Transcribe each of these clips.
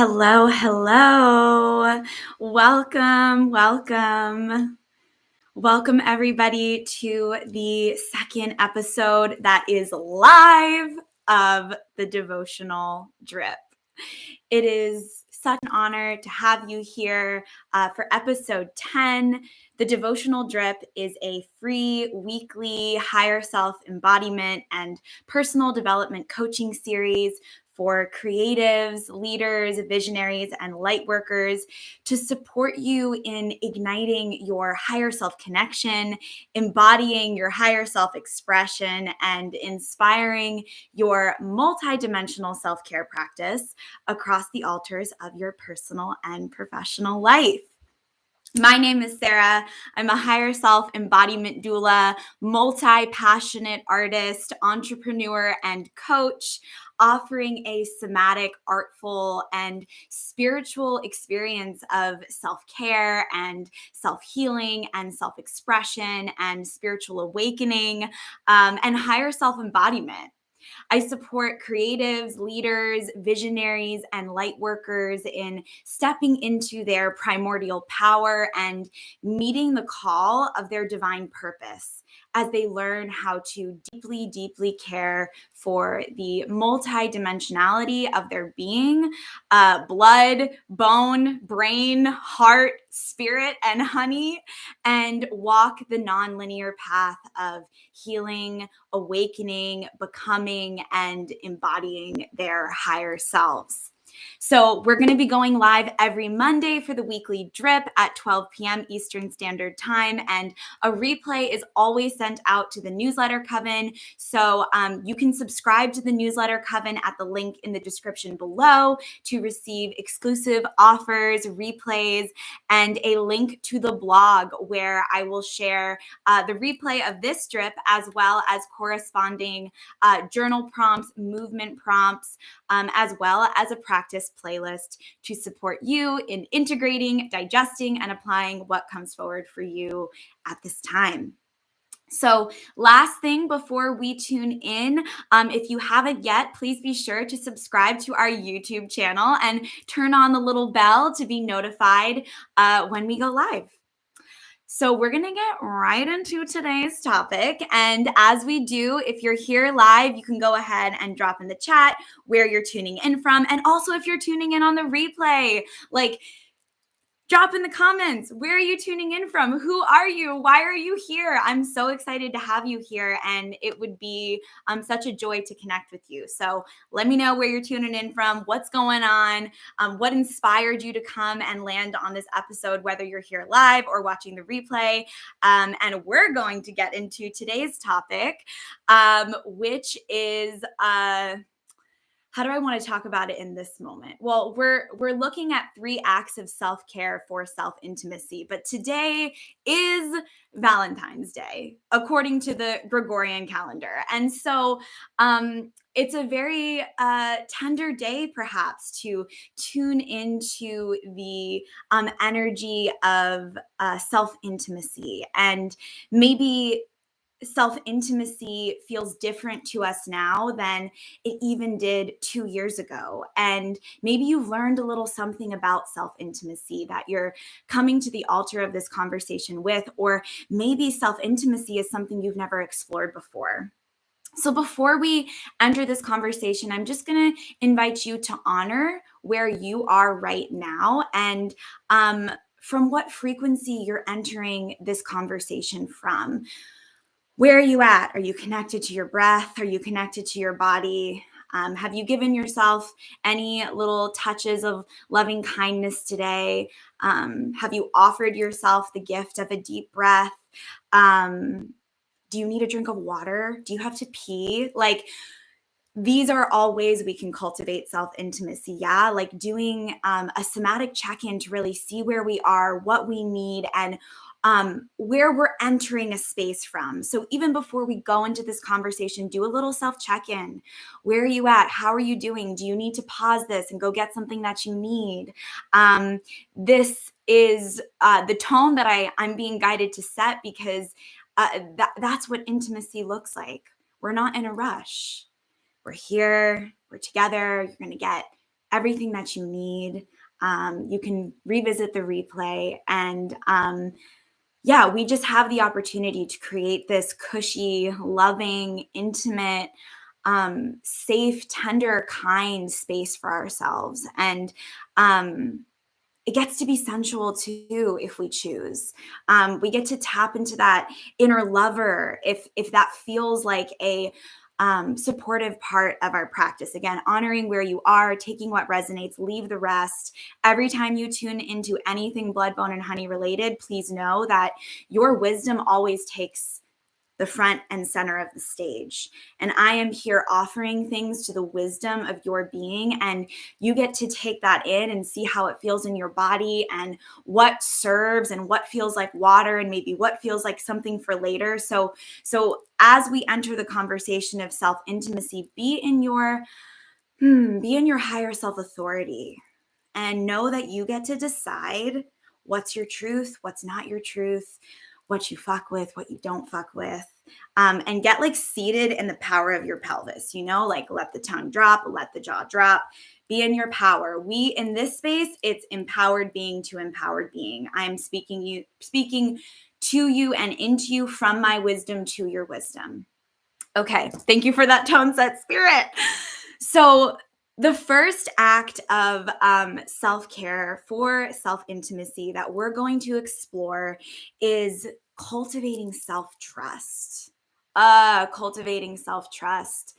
Hello, hello. Welcome. Welcome, everybody, to the second episode that is live of the Devotional Drip. It is such an honor to have you here for episode 10. The Devotional Drip is a free weekly higher self embodiment and personal development coaching series for creatives, leaders, visionaries, and light workers to support you in igniting your higher self connection, embodying your higher self expression, and inspiring your multidimensional self-care practice across the altars of your personal and professional life. My name is Sarah. I'm a higher self embodiment doula, multi-passionate artist, entrepreneur, and coach, offering a somatic, artful, and spiritual experience of self-care and self-healing and self-expression and spiritual awakening and higher self-embodiment. I support creatives, leaders, visionaries, and light workers in stepping into their primordial power and meeting the call of their divine purpose as they learn how to deeply care for the multidimensionality of their being, blood, bone, brain, heart, spirit, and honey, and walk the nonlinear path of healing, awakening, becoming, and embodying their higher selves. So we're going to be going live every Monday for the weekly drip at 12 p.m. Eastern Standard Time. And a replay is always sent out to the newsletter coven. So you can subscribe to the newsletter coven at the link in the description below to receive exclusive offers, replays, and a link to the blog where I will share the replay of this drip as well as corresponding journal prompts, movement prompts, as well as a practice playlist to support you in integrating, digesting, and applying what comes forward for you at this time. So last thing before we tune in, if you haven't yet, please be sure to subscribe to our YouTube channel and turn on the little bell to be notified when we go live. So we're going to get right into today's topic. And as we do, if you're here live, you can go ahead and drop in the chat where you're tuning in from. And also if you're tuning in on the replay, drop in the comments. Where are you tuning in from? Who are you? Why are you here? I'm so excited to have you here, and it would be such a joy to connect with you. So let me know where you're tuning in from, what's going on, what inspired you to come and land on this episode, whether you're here live or watching the replay. And we're going to get into today's topic, which is how do I want to talk about it in this moment? Well, we're looking at 3 acts of self-care for self-intimacy, but today is Valentine's Day, according to the Gregorian calendar. And so it's a very tender day, perhaps, to tune into the energy of self-intimacy. And maybe self-intimacy feels different to us now than it even did 2 years ago. And maybe you've learned a little something about self-intimacy that you're coming to the altar of this conversation with, or maybe self-intimacy is something you've never explored before. So before we enter this conversation, I'm just going to invite you to honor where you are right now and from what frequency you're entering this conversation from. Where are you at? Are you connected to your breath? Are you connected to your body? Have you given yourself any little touches of loving kindness today? Have you offered yourself the gift of a deep breath? Do you need a drink of water? Do you have to pee? These are all ways we can cultivate self-intimacy, yeah? Like doing a somatic check-in to really see where we are, what we need, and where we're entering a space from. So even before we go into this conversation, do a little self-check-in. Where are you at? How are you doing? Do you need to pause this and go get something that you need? This is the tone that I'm being guided to set because that's what intimacy looks like. We're not in a rush. We're here, we're together, you're going to get everything that you need. You can revisit the replay. And yeah, we just have the opportunity to create this cushy, loving, intimate, safe, tender, kind space for ourselves. And it gets to be sensual too if we choose. We get to tap into that inner lover if that feels like a supportive part of our practice. Again, honoring where you are, taking what resonates, leave the rest. Every time you tune into anything blood, bone, and honey related, please know that your wisdom always takes the front and center of the stage. And I am here offering things to the wisdom of your being. And you get to take that in and see how it feels in your body and what serves and what feels like water and maybe what feels like something for later. So as we enter the conversation of self-intimacy, be in your higher self authority and know that you get to decide what's your truth, what's not your truth, what you fuck with, what you don't fuck with, and get like seated in the power of your pelvis, like let the tongue drop, let the jaw drop, be in your power. We, in this space, it's empowered being to empowered being. I'm speaking to you and into you from my wisdom to your wisdom. Okay, thank you for that tone set, spirit. So the first act of self-care for self-intimacy that we're going to explore is cultivating self-trust. Cultivating self-trust.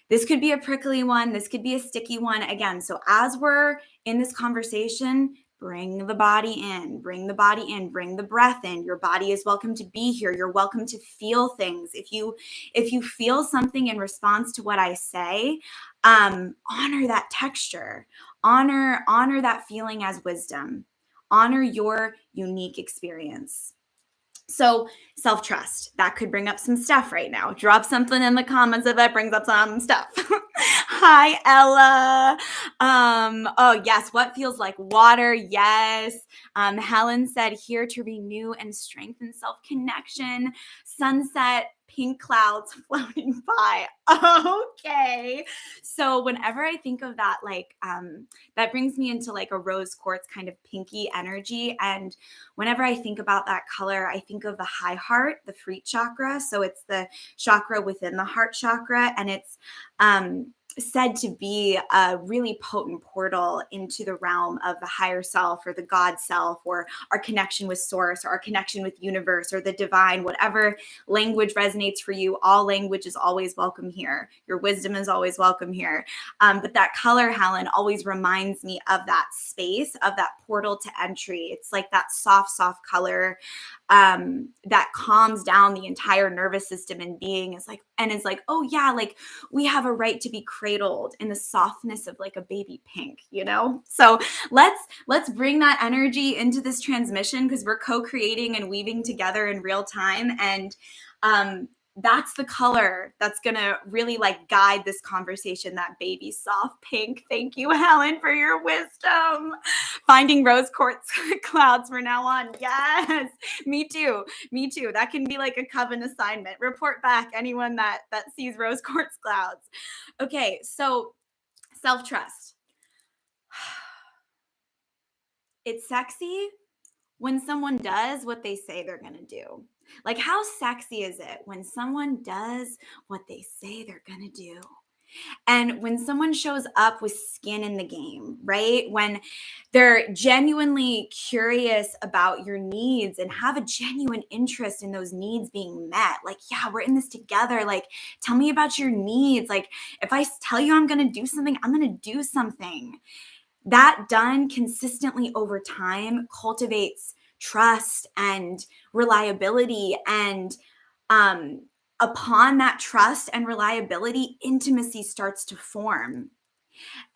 This could be a prickly one. This could be a sticky one. Again, so as we're in this conversation, bring the body in, bring the body in, bring the breath in. Your body is welcome to be here. You're welcome to feel things. If you feel something in response to what I say, honor that texture, honor that feeling as wisdom, honor your unique experience. So self-trust, that could bring up some stuff right now. Drop something in the comments if that brings up some stuff. Hi, Ella. Oh yes, what feels like water? Yes. Helen said here to renew and strengthen self-connection. Sunset, pink clouds floating by. Okay. So whenever I think of that, that brings me into like a rose quartz kind of pinky energy. And whenever I think about that color, I think of the high heart, the fruit chakra. So it's the chakra within the heart chakra. And it's said to be a really potent portal into the realm of the higher self or the God self or our connection with source or our connection with universe or the divine, whatever language resonates for you. All language is always welcome here. Your wisdom is always welcome here. But that color, Helen, always reminds me of that space, of that portal to entry. It's like that soft color that calms down the entire nervous system and being is like, oh yeah, like we have a right to be cradled in the softness of like a baby pink, So let's bring that energy into this transmission because we're co-creating and weaving together in real time. And that's the color that's going to really like guide this conversation, that baby soft pink. Thank you, Helen, for your wisdom. Finding rose quartz clouds from now on. Yes, me too. That can be like a coven assignment. Report back anyone that sees rose quartz clouds. Okay, so self-trust. It's sexy when someone does what they say they're going to do. Like, how sexy is it when someone does what they say they're going to do? And when someone shows up with skin in the game, right? When they're genuinely curious about your needs and have a genuine interest in those needs being met. Like, yeah, we're in this together. Like, tell me about your needs. Like, if I tell you I'm going to do something, I'm going to do something. That done consistently over time cultivates trust and reliability. And upon that trust and reliability, intimacy starts to form.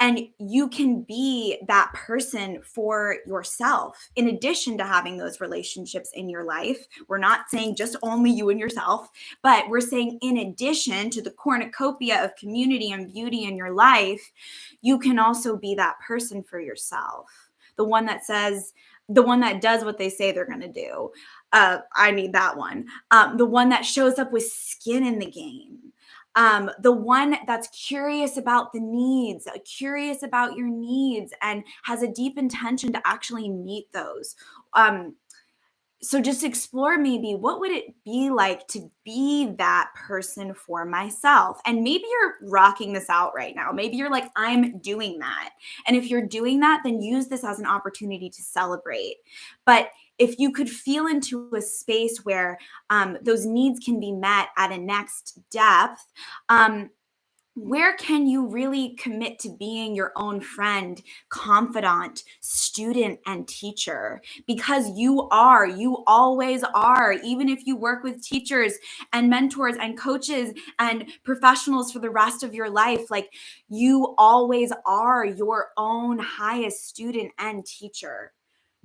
And you can be that person for yourself in addition to having those relationships in your life. We're not saying just only you and yourself, but we're saying in addition to the cornucopia of community and beauty in your life, you can also be that person for yourself. The one that does what they say they're going to do. I need that one. The one that shows up with skin in the game. The one that's curious about the needs, curious about your needs, and has a deep intention to actually meet those. So just explore, maybe what would it be like to be that person for myself? And maybe you're rocking this out right now. Maybe you're like, I'm doing that. And if you're doing that, then use this as an opportunity to celebrate. But if you could feel into a space where those needs can be met at a next depth, where can you really commit to being your own friend, confidant, student, and teacher? Because you always are. Even if you work with teachers and mentors and coaches and professionals for the rest of your life, like, you always are your own highest student and teacher.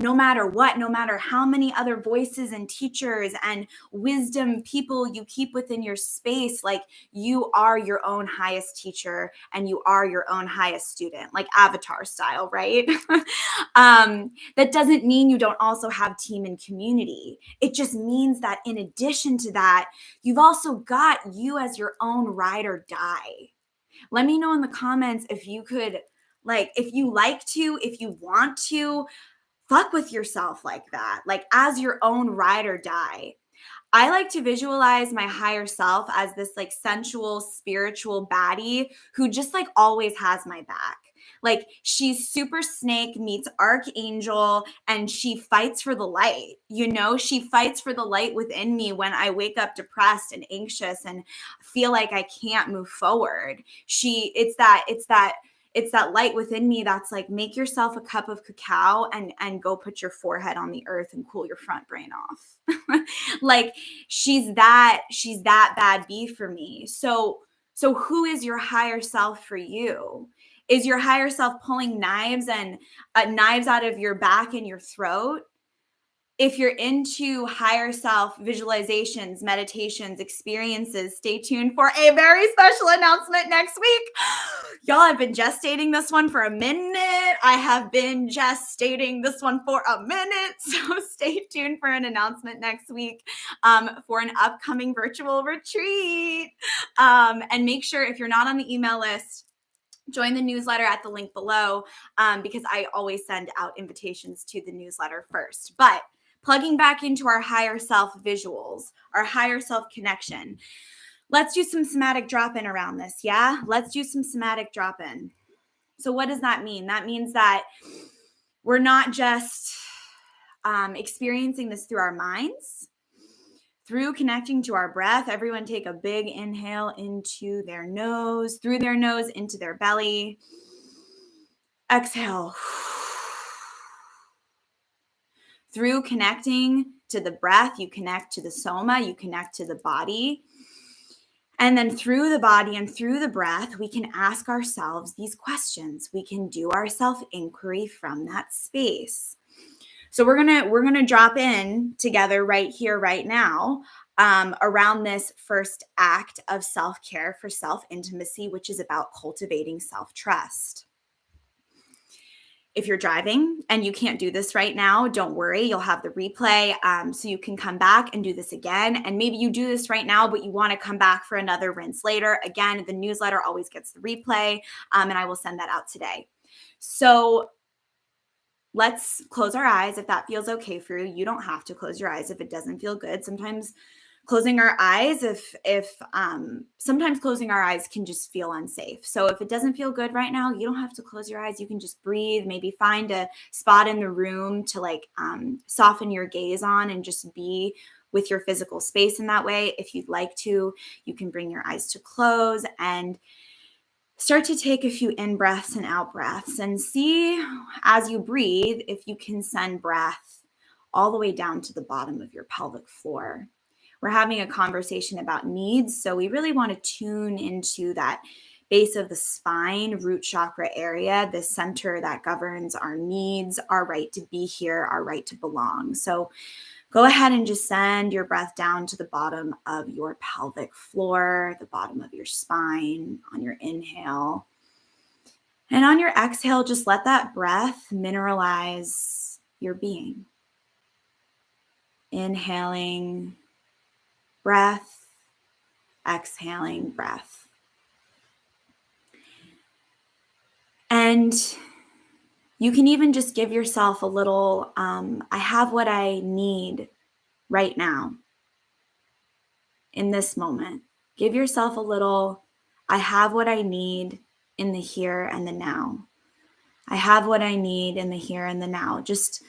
No matter what, no matter how many other voices and teachers and wisdom people you keep within your space, like, you are your own highest teacher and you are your own highest student, like Avatar style, right? That doesn't mean you don't also have team and community. It just means that in addition to that, you've also got you as your own ride or die. Let me know in the comments if you could, like, if you like to, if you want to, fuck with yourself like that, like as your own ride or die. I like to visualize my higher self as this like sensual, spiritual baddie who just like always has my back. Like, she's Super Snake meets Archangel, and she fights for the light. She fights for the light within me when I wake up depressed and anxious and feel like I can't move forward. It's that light within me that's like, make yourself a cup of cacao and go put your forehead on the earth and cool your front brain off. Like, she's that bad bee for me. So who is your higher self for you? Is your higher self pulling knives and knives out of your back and your throat? If you're into higher self visualizations, meditations, experiences, stay tuned for a very special announcement next week. Y'all, I've been gestating this one for a minute. I have been gestating this one for a minute. So stay tuned for an announcement next week for an upcoming virtual retreat. And make sure, if you're not on the email list, join the newsletter at the link below, because I always send out invitations to the newsletter first. But plugging back into our higher self visuals, our higher self connection, let's do some somatic drop-in around this, yeah? Let's do some somatic drop-in. So what does that mean? That means that we're not just experiencing this through our minds, through connecting to our breath. Everyone take a big inhale into their nose, through their nose, into their belly. Exhale. Through connecting to the breath, you connect to the soma, you connect to the body. And then through the body and through the breath, we can ask ourselves these questions. We can do our self-inquiry from that space. So we're gonna drop in together right here, right now, around this first act of self-care for self-intimacy, which is about cultivating self-trust. If you're driving and you can't do this right now, don't worry. You'll have the replay, so you can come back and do this again. And maybe you do this right now, but you want to come back for another rinse later. Again, the newsletter always gets the replay, and I will send that out today. So let's close our eyes if that feels okay for you. You don't have to close your eyes if it doesn't feel good. Sometimes closing our eyes, sometimes closing our eyes can just feel unsafe. So if it doesn't feel good right now, you don't have to close your eyes. You can just breathe, maybe find a spot in the room to soften your gaze on and just be with your physical space in that way. If you'd like to, you can bring your eyes to close and start to take a few in breaths and out breaths, and see as you breathe if you can send breath all the way down to the bottom of your pelvic floor. We're having a conversation about needs, so we really want to tune into that base of the spine, root chakra area, the center that governs our needs, our right to be here, our right to belong. So go ahead and just send your breath down to the bottom of your pelvic floor, the bottom of your spine on your inhale. And on your exhale, just let that breath mineralize your being. Inhaling breath, exhaling breath. And you can even just give yourself a little, I have what I need right now in this moment. Give yourself a little, I have what I need in the here and the now. I have what I need in the here and the now. Just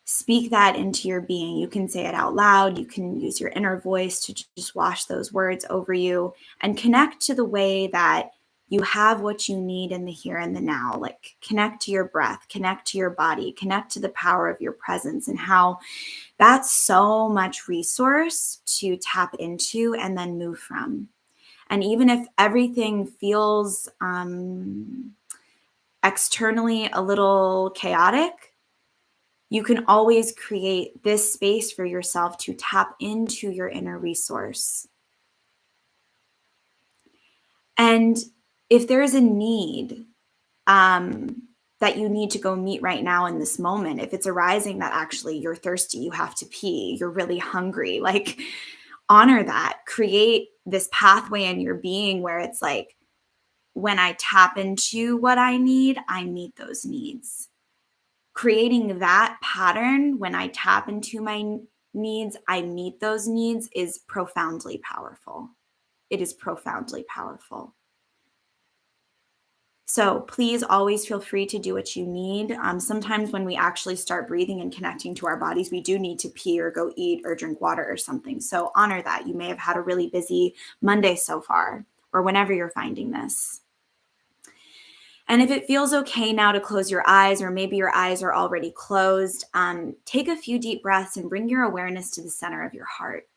speak that into your being. You can say it out loud. You can use your inner voice to just wash those words over you and connect to the way that you have what you need in the here and the now. Like connect to your breath, connect to your body, connect to the power of your presence, and how that's so much resource to tap into and then move from. And even if everything feels externally a little chaotic, you can always create this space for yourself to tap into your inner resource. And if there is a need that you need to go meet right now in this moment, if it's arising that actually you're thirsty, you have to pee, you're really hungry, like honor that. Create this pathway in your being where it's like, when I tap into what I need, I meet those needs. Creating that pattern, when I tap into my needs, I meet those needs, is profoundly powerful. It is profoundly powerful. So please always feel free to do what you need. Sometimes when we actually start breathing and connecting to our bodies, we do need to pee or go eat or drink water or something. So honor that. You may have had a really busy Monday so far, or whenever you're finding this. And if it feels okay now to close your eyes, or maybe your eyes are already closed, take a few deep breaths and bring your awareness to the center of your heart.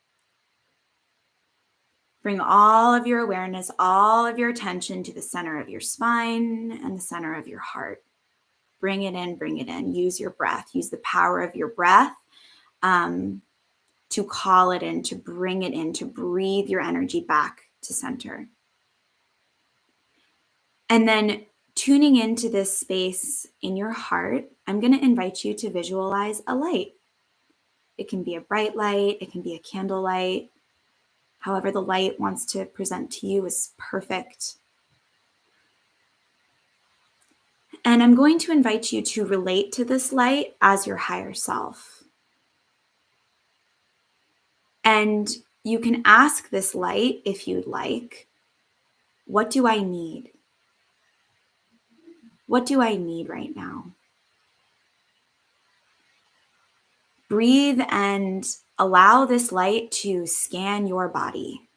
Bring all of your awareness, all of your attention to the center of your spine and the center of your heart. Bring it in, bring it in. Use your breath. Use the power of your breath to call it in, to bring it in, to breathe your energy back to center. And then tuning into this space in your heart, I'm going to invite you to visualize a light. It can be a bright light, it can be a candle light. However the light wants to present to you is perfect. And I'm going to invite you to relate to this light as your higher self. And you can ask this light, if you'd like, what do I need? What do I need right now? Breathe and allow this light to scan your body,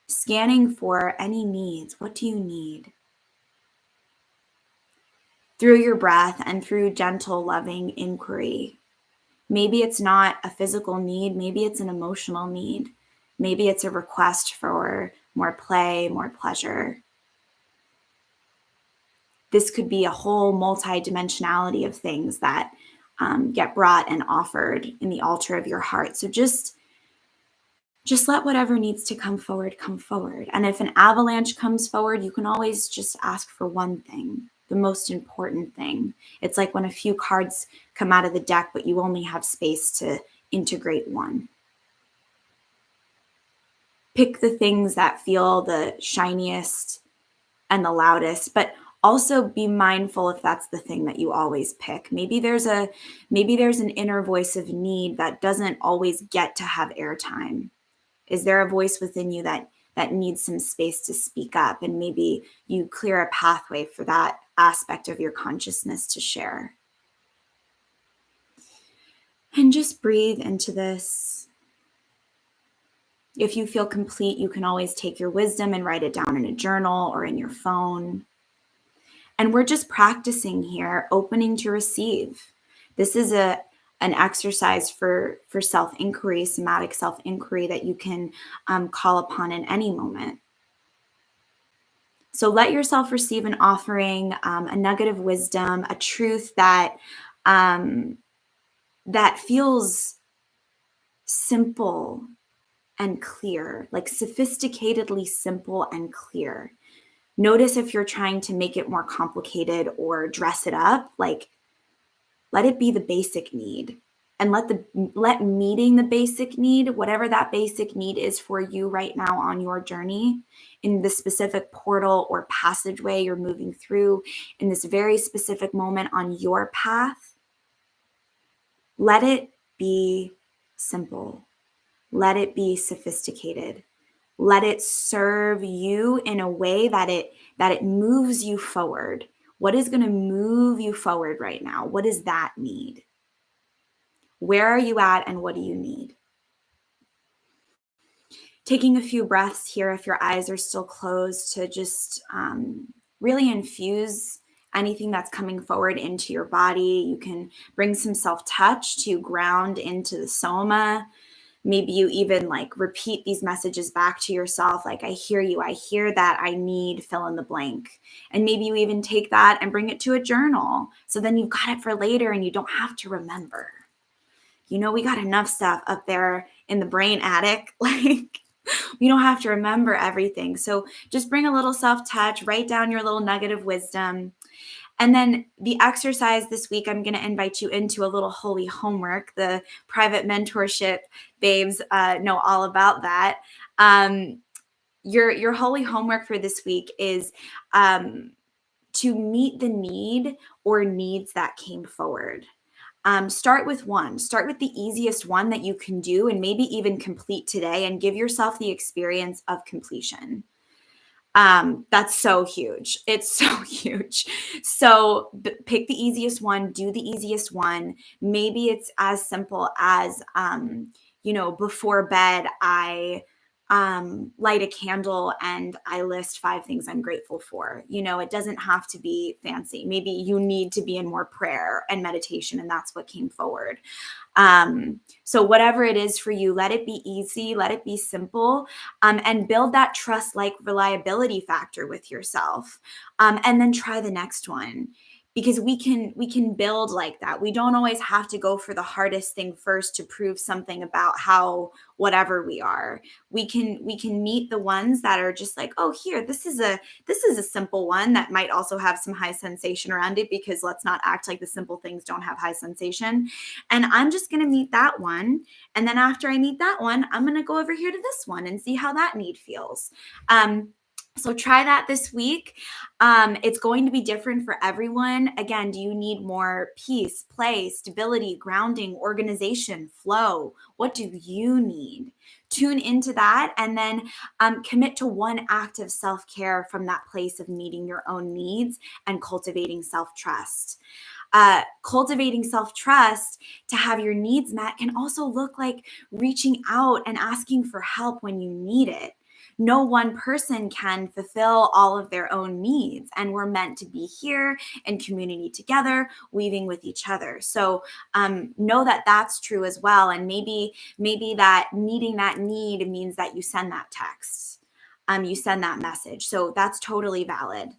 scanning for any needs. What do you need? Through your breath and through gentle, loving inquiry. Maybe it's not a physical need. Maybe it's an emotional need. Maybe it's a request for more play, more pleasure. This could be a whole multi-dimensionality of things that get brought and offered in the altar of your heart. So just let whatever needs to come forward, come forward. And if an avalanche comes forward, you can always just ask for one thing, the most important thing. It's like when a few cards come out of the deck, but you only have space to integrate one. Pick the things that feel the shiniest and the loudest, but also be mindful if that's the thing that you always pick. Maybe there's an inner voice of need that doesn't always get to have airtime. Is there a voice within you that needs some space to speak up? And maybe you clear a pathway for that aspect of your consciousness to share. And just breathe into this. If you feel complete, you can always take your wisdom and write it down in a journal or in your phone. And we're just practicing here, opening to receive. This is an exercise for self-inquiry, somatic self-inquiry that you can call upon in any moment. So let yourself receive an offering, a nugget of wisdom, a truth that feels simple and clear, like sophisticatedly simple and clear. Notice if you're trying to make it more complicated or dress it up, like let it be the basic need. and let meeting the basic need, whatever that basic need is for you right now on your journey, in the specific portal or passageway you're moving through, in this very specific moment on your path, let it be simple. Let it be sophisticated. Let it serve you in a way that it moves you forward. What is going to move you forward right now? What does that need? Where are you at and what do you need? Taking a few breaths here, if your eyes are still closed, to just really infuse anything that's coming forward into your body. You can bring some self-touch to ground into the soma. Maybe you even like repeat these messages back to yourself, like, I hear you, I hear that, I need fill in the blank. And maybe you even take that and bring it to a journal. So then you've got it for later and you don't have to remember. We got enough stuff up there in the brain attic. Like, we don't have to remember everything. So just bring a little self-touch, write down your little nugget of wisdom. And then the exercise this week, I'm going to invite you into a little holy homework. The private mentorship babes know all about that. Your holy homework for this week is to meet the need or needs that came forward. Start with one. Start with the easiest one that you can do and maybe even complete today, and give yourself the experience of completion. That's so huge. It's so huge. So pick the easiest one, do the easiest one. Maybe it's as simple as, before bed, I light a candle and I list 5 things I'm grateful for. It doesn't have to be fancy. Maybe you need to be in more prayer and meditation, and that's what came forward. So whatever it is for you, let it be easy, let it be simple, and build that trust, like reliability factor with yourself. And then try the next one, because we can build like that. We don't always have to go for the hardest thing first to prove something about how whatever we are. We can meet the ones that are just like, oh, here, this is a simple one that might also have some high sensation around it, because let's not act like the simple things don't have high sensation. And I'm just going to meet that one. And then after I meet that one, I'm going to go over here to this one and see how that need feels. So try that this week. It's going to be different for everyone. Again, do you need more peace, play, stability, grounding, organization, flow? What do you need? Tune into that, and then commit to one act of self-care from that place of meeting your own needs and cultivating self-trust. Cultivating self-trust to have your needs met can also look like reaching out and asking for help when you need it. No one person can fulfill all of their own needs, and we're meant to be here in community together, weaving with each other. So know that that's true as well. And maybe that meeting that need means that you send that text, you send that message. So that's totally valid.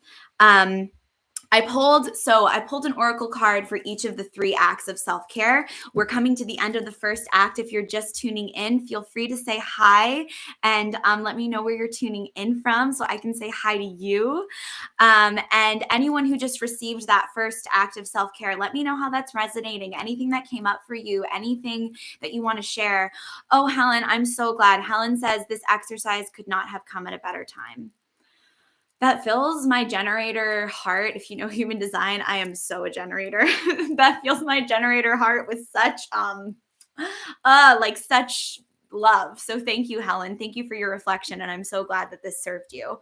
I pulled an oracle card for each of the 3 acts of self-care. We're coming to the end of the first act. If you're just tuning in, feel free to say hi and let me know where you're tuning in from so I can say hi to you. And anyone who just received that first act of self-care, let me know how that's resonating. Anything that came up for you, anything that you want to share. Oh, Helen, I'm so glad. Helen says this exercise could not have come at a better time. That fills my generator heart. If you know human design, I am so a generator. That fills my generator heart with such such love. So thank you, Helen. Thank you for your reflection, and I'm so glad that this served you.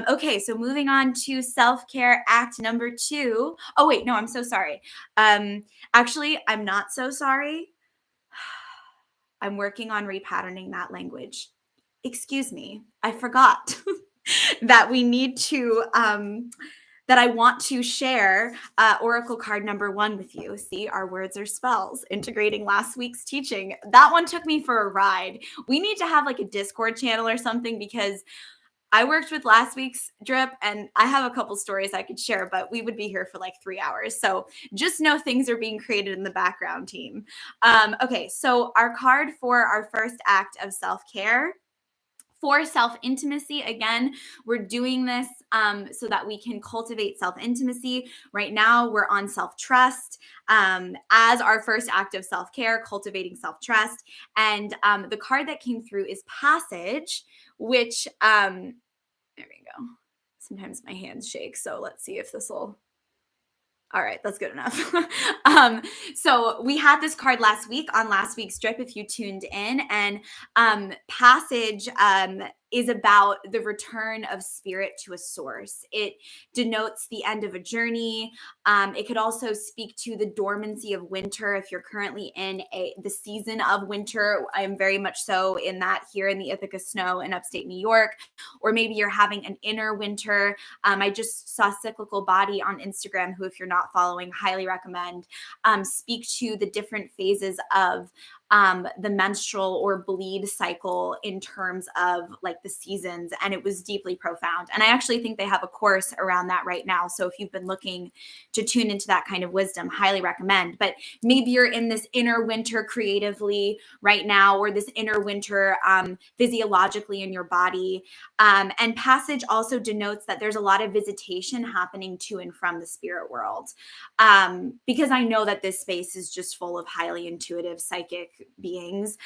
Okay, so moving on to self-care act number 2. Oh wait, no, I'm so sorry. Actually, I'm not so sorry. I'm working on repatterning that language. Excuse me, I forgot. That we need to, that I want to share Oracle card number 1 with you. See, our words are spells, integrating last week's teaching. That one took me for a ride. We need to have like a Discord channel or something, because I worked with last week's drip and I have a couple stories I could share, but we would be here for like 3 hours. So just know things are being created in the background, team. Okay, so our card for our first act of self-care For self-intimacy, again, we're doing this so that we can cultivate self-intimacy. Right now, we're on self-trust as our first act of self-care, cultivating self-trust. And the card that came through is Passage, which, there we go. Sometimes my hands shake, so let's see if this will. All right, that's good enough. So we had this card last week on last week's drip, if you tuned in, and Passage is about the return of spirit to a source. It denotes the end of a journey. It could also speak to the dormancy of winter. If you're currently in the season of winter, I am very much so in that here in the Ithaca snow in upstate New York, or maybe you're having an inner winter. I just saw Cyclical Body on Instagram, who, if you're not following, highly recommend, speak to the different phases of the menstrual or bleed cycle in terms of like the seasons. And it was deeply profound. And I actually think they have a course around that right now. So if you've been looking to tune into that kind of wisdom, highly recommend. But maybe you're in this inner winter creatively right now, or this inner winter physiologically in your body. And Passage also denotes that there's a lot of visitation happening to and from the spirit world. Because I know that this space is just full of highly intuitive psychic beings.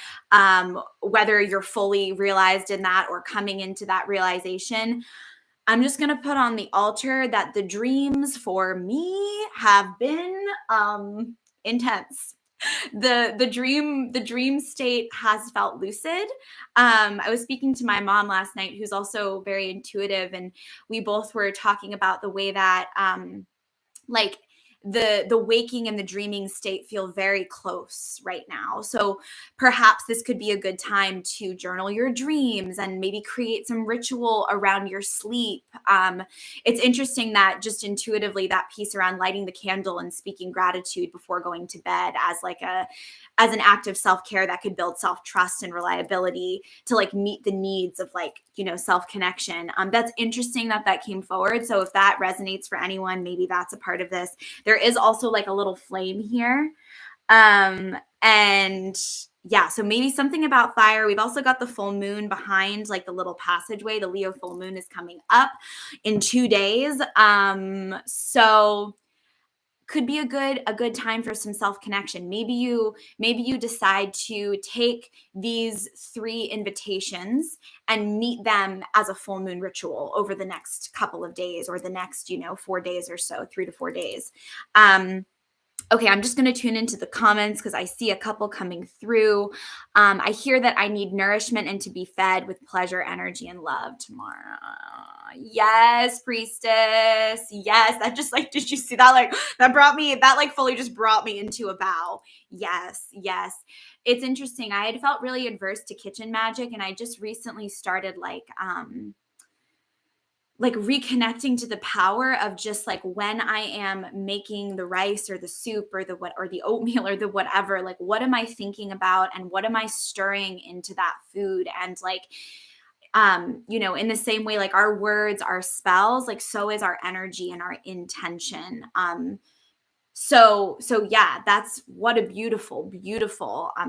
Whether you're fully realized in that or coming into that realization, I'm just going to put on the altar that the dreams for me have been intense. The dream state has felt lucid. I was speaking to my mom last night, who's also very intuitive, and we both were talking about the way that like the waking and the dreaming state feel very close right now. So perhaps this could be a good time to journal your dreams and maybe create some ritual around your sleep. It's interesting that just intuitively that piece around lighting the candle and speaking gratitude before going to bed as an act of self-care that could build self-trust and reliability to like meet the needs of like, self-connection. That's interesting that came forward. So if that resonates for anyone, maybe that's a part of this. There is also like a little flame here. And yeah, so maybe something about fire. We've also got the full moon behind like the little passageway. The Leo full moon is coming up in 2 days. So could be a good time for some self-connection. Maybe you decide to take these 3 invitations and meet them as a full moon ritual over the next couple of days, or the next 4 days or so, 3 to 4 days. Okay, I'm just going to tune into the comments because I see a couple coming through. I hear that I need nourishment and to be fed with pleasure, energy, and love tomorrow. Yes, priestess. Yes, that just like, did you see that? Like that like fully just brought me into a bow. Yes, yes. It's interesting. I had felt really adverse to kitchen magic, and I just recently started like reconnecting to the power of just like when I am making the rice or the soup or the oatmeal or the whatever, like what am I thinking about and what am I stirring into that food? And like, in the same way, like our words, our spells, like so is our energy and our intention. So yeah, that's what a beautiful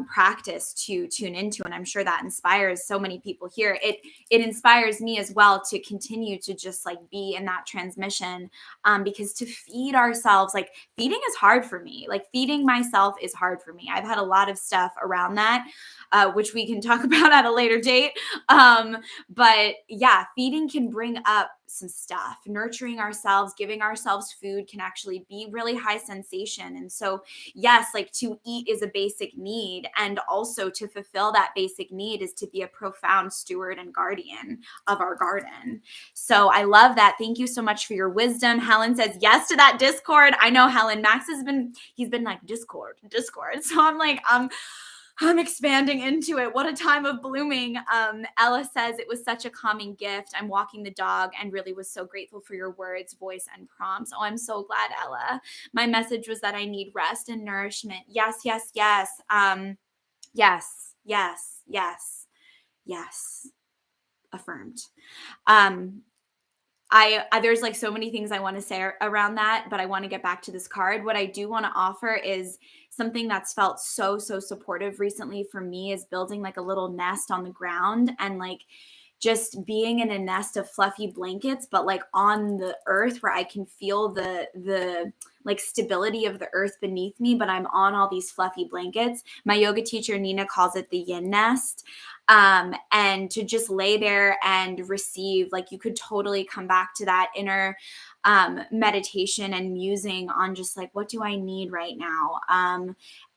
practice to tune into, and I'm sure that inspires so many people here. It inspires me as well to continue to just like be in that transmission, because to feed ourselves, like feeding is hard for me. Like feeding myself is hard for me. I've had a lot of stuff around that, which we can talk about at a later date. But yeah, feeding can bring up some stuff. Nurturing ourselves, giving ourselves food can actually be really high sensation. And so, yes, like to eat is a basic need. And also to fulfill that basic need is to be a profound steward and guardian of our garden. So I love that. Thank you so much for your wisdom. Helen says yes to that Discord. I know Helen. Max he's been like Discord. So I'm like, I'm expanding into it. What a time of blooming. Ella says it was such a calming gift. I'm walking the dog and really was so grateful for your words, voice, and prompts. Oh, I'm so glad, Ella. My message was that I need rest and nourishment. Yes, yes, yes. Yes, yes, yes, yes. Affirmed. There's like so many things I want to say around that, but I want to get back to this card. What I do want to offer is something that's felt so supportive recently for me is building like a little nest on the ground and like just being in a nest of fluffy blankets, but like on the earth where I can feel the like stability of the earth beneath me, but I'm on all these fluffy blankets. My yoga teacher, Nina, calls it the yin nest. And to just lay there and receive, like you could totally come back to that inner meditation and musing on just like, what do I need right now?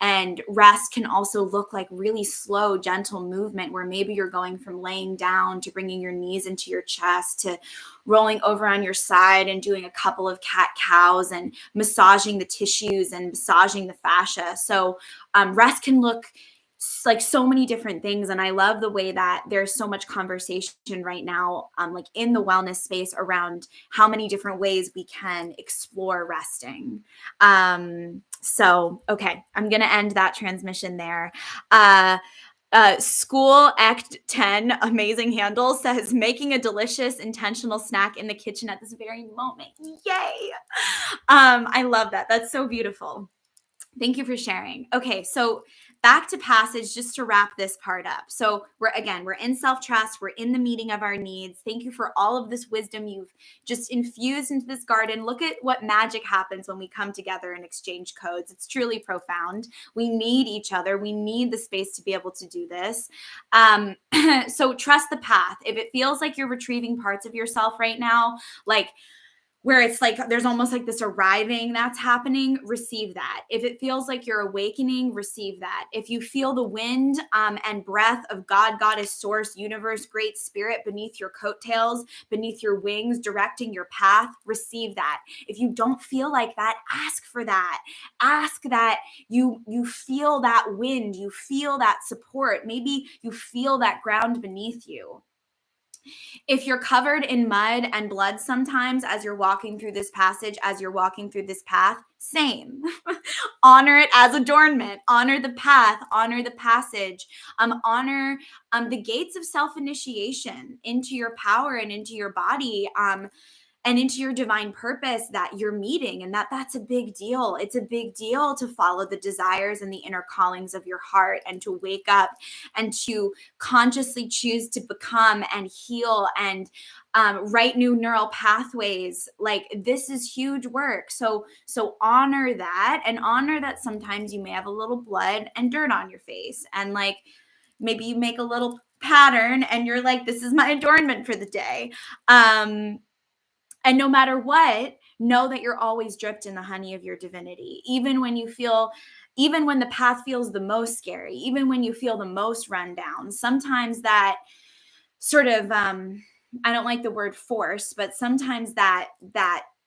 And rest can also look like really slow, gentle movement where maybe you're going from laying down to bringing your knees into your chest to rolling over on your side and doing a couple of cat cows and massaging the tissues and massaging the fascia. So rest can look like so many different things. And I love the way that there's so much conversation right now, like in the wellness space around how many different ways we can explore resting. So, okay, I'm going to end that transmission there. School Act 10, amazing handle, says making a delicious intentional snack in the kitchen at this very moment. Yay. I love that. That's so beautiful. Thank you for sharing. Okay, so back to passage just to wrap this part up. So we're in self-trust, we're in the meeting of our needs. Thank you for all of this wisdom you've just infused into this garden. Look at what magic happens when we come together and exchange codes. It's truly profound. We need each other. We need the space to be able to do this. So trust the path. If it feels like you're retrieving parts of yourself right now, like where it's like there's almost like this arriving that's happening, receive that. If it feels like you're awakening, receive that. If you feel the wind and breath of God, Goddess, Source, Universe, Great Spirit beneath your coattails, beneath your wings, directing your path, receive that. If you don't feel like that, ask for that. Ask that you feel that wind, you feel that support. Maybe you feel that ground beneath you. If you're covered in mud and blood sometimes as you're walking through this passage, as you're walking through this path, same. Honor it as adornment. Honor the path. Honor the passage. Honor the gates of self-initiation into your power and into your body. And into your divine purpose that you're meeting, and that's a big deal. It's a big deal to follow the desires and the inner callings of your heart and to wake up and to consciously choose to become and heal and write new neural pathways. Like this is huge work. So honor that, and honor that sometimes you may have a little blood and dirt on your face, and like maybe you make a little pattern and you're like, this is my adornment for the day. And no matter what, know that you're always dripped in the honey of your divinity. Even when the path feels the most scary, even when you feel the most run down, sometimes that sort of, I don't like the word force, but sometimes that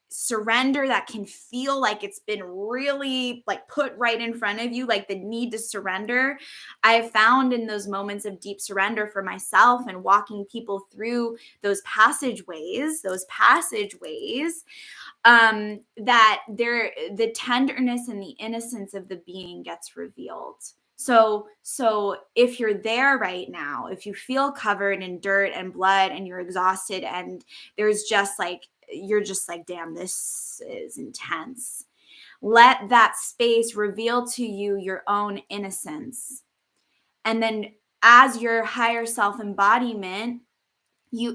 surrender that can feel like it's been really like put right in front of you, like the need to surrender. I have found in those moments of deep surrender for myself and walking people through those passageways, that the tenderness and the innocence of the being gets revealed. So if you're there right now, if you feel covered in dirt and blood and you're exhausted and there's just like, you're just like, damn, this is intense. Let that space reveal to you your own innocence. And then as your higher self embodiment,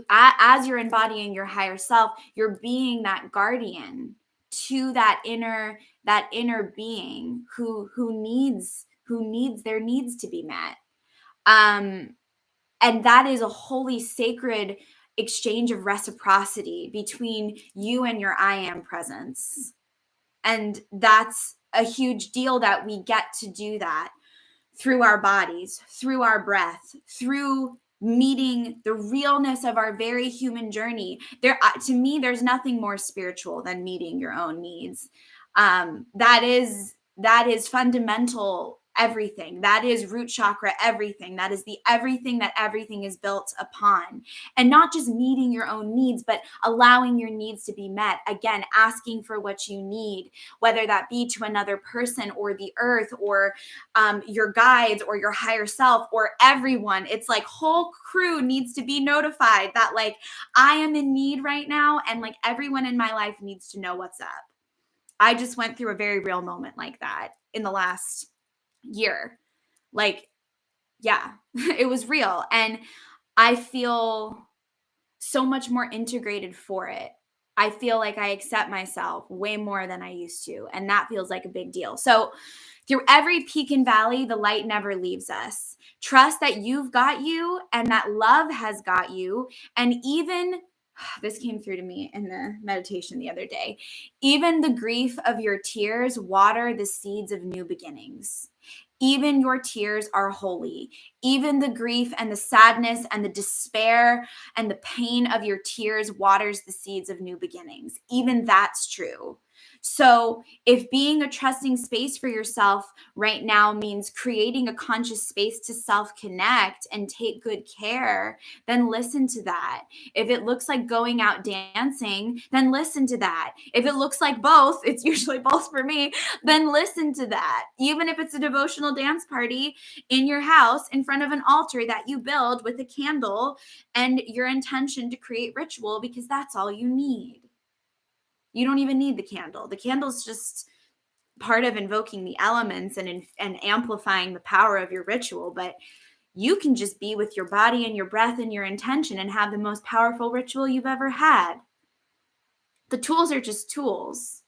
as you're embodying your higher self, you're being that guardian to that inner being who needs their needs to be met. And that is a holy, sacred exchange of reciprocity between you and your I am presence. And that's a huge deal that we get to do that through our bodies, through our breath, through meeting the realness of our very human journey. To me, there's nothing more spiritual than meeting your own needs. That is fundamental everything. That is root chakra everything. That is the everything that everything is built upon. And not just meeting your own needs, but allowing your needs to be met. Again, asking for what you need, whether that be to another person or the earth or your guides or your higher self or everyone. It's like whole crew needs to be notified that like I am in need right now, and like everyone in my life needs to know what's up. I just went through a very real moment like that in the last year. Like, yeah, it was real. And I feel so much more integrated for it. I feel like I accept myself way more than I used to, and that feels like a big deal. So, through every peak and valley, the light never leaves us. Trust that you've got you and that love has got you. And even this came through to me in the meditation the other day. Even the grief of your tears water the seeds of new beginnings. Even your tears are holy. Even the grief and the sadness and the despair and the pain of your tears waters the seeds of new beginnings. Even that's true. So, if being a trusting space for yourself right now means creating a conscious space to self-connect and take good care, then listen to that. If it looks like going out dancing, then listen to that. If it looks like both, it's usually both for me, then listen to that. Even if it's a devotional dance party in your house in front of an altar that you build with a candle and your intention to create ritual, because that's all you need. You don't even need the candle. The candle's just part of invoking the elements and amplifying the power of your ritual. But you can just be with your body and your breath and your intention and have the most powerful ritual you've ever had. The tools are just tools.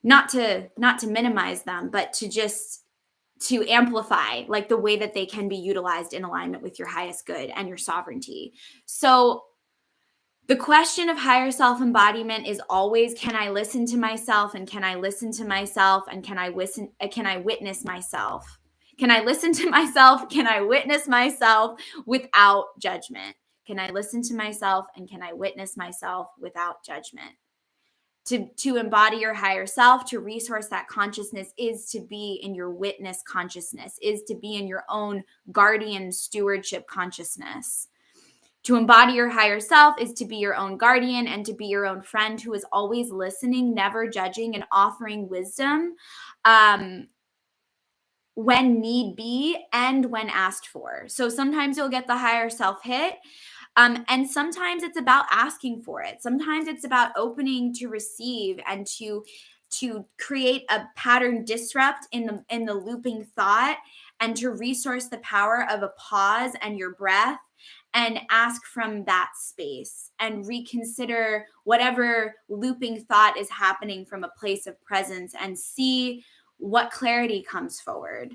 Not to minimize them, but to amplify like the way that they can be utilized in alignment with your highest good and your sovereignty. So the question of higher self-embodiment is always, can I listen to myself, and can I listen to myself, and can I witness myself? Can I listen to myself? Can I witness myself without judgment? Can I listen to myself, and can I witness myself without judgment? To embody your higher self, to resource that consciousness, is to be in your witness consciousness, is to be in your own guardian stewardship consciousness. To embody your higher self is to be your own guardian and to be your own friend who is always listening, never judging, and offering wisdom when need be and when asked for. So sometimes you'll get the higher self hit. And sometimes it's about asking for it. Sometimes it's about opening to receive and to create a pattern disrupt in the looping thought, and to resource the power of a pause and your breath, and ask from that space and reconsider whatever looping thought is happening from a place of presence and see what clarity comes forward.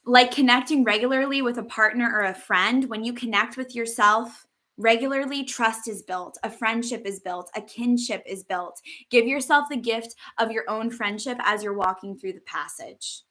Like connecting regularly with a partner or a friend, when you connect with yourself regularly, trust is built, a friendship is built, a kinship is built. Give yourself the gift of your own friendship as you're walking through the passage.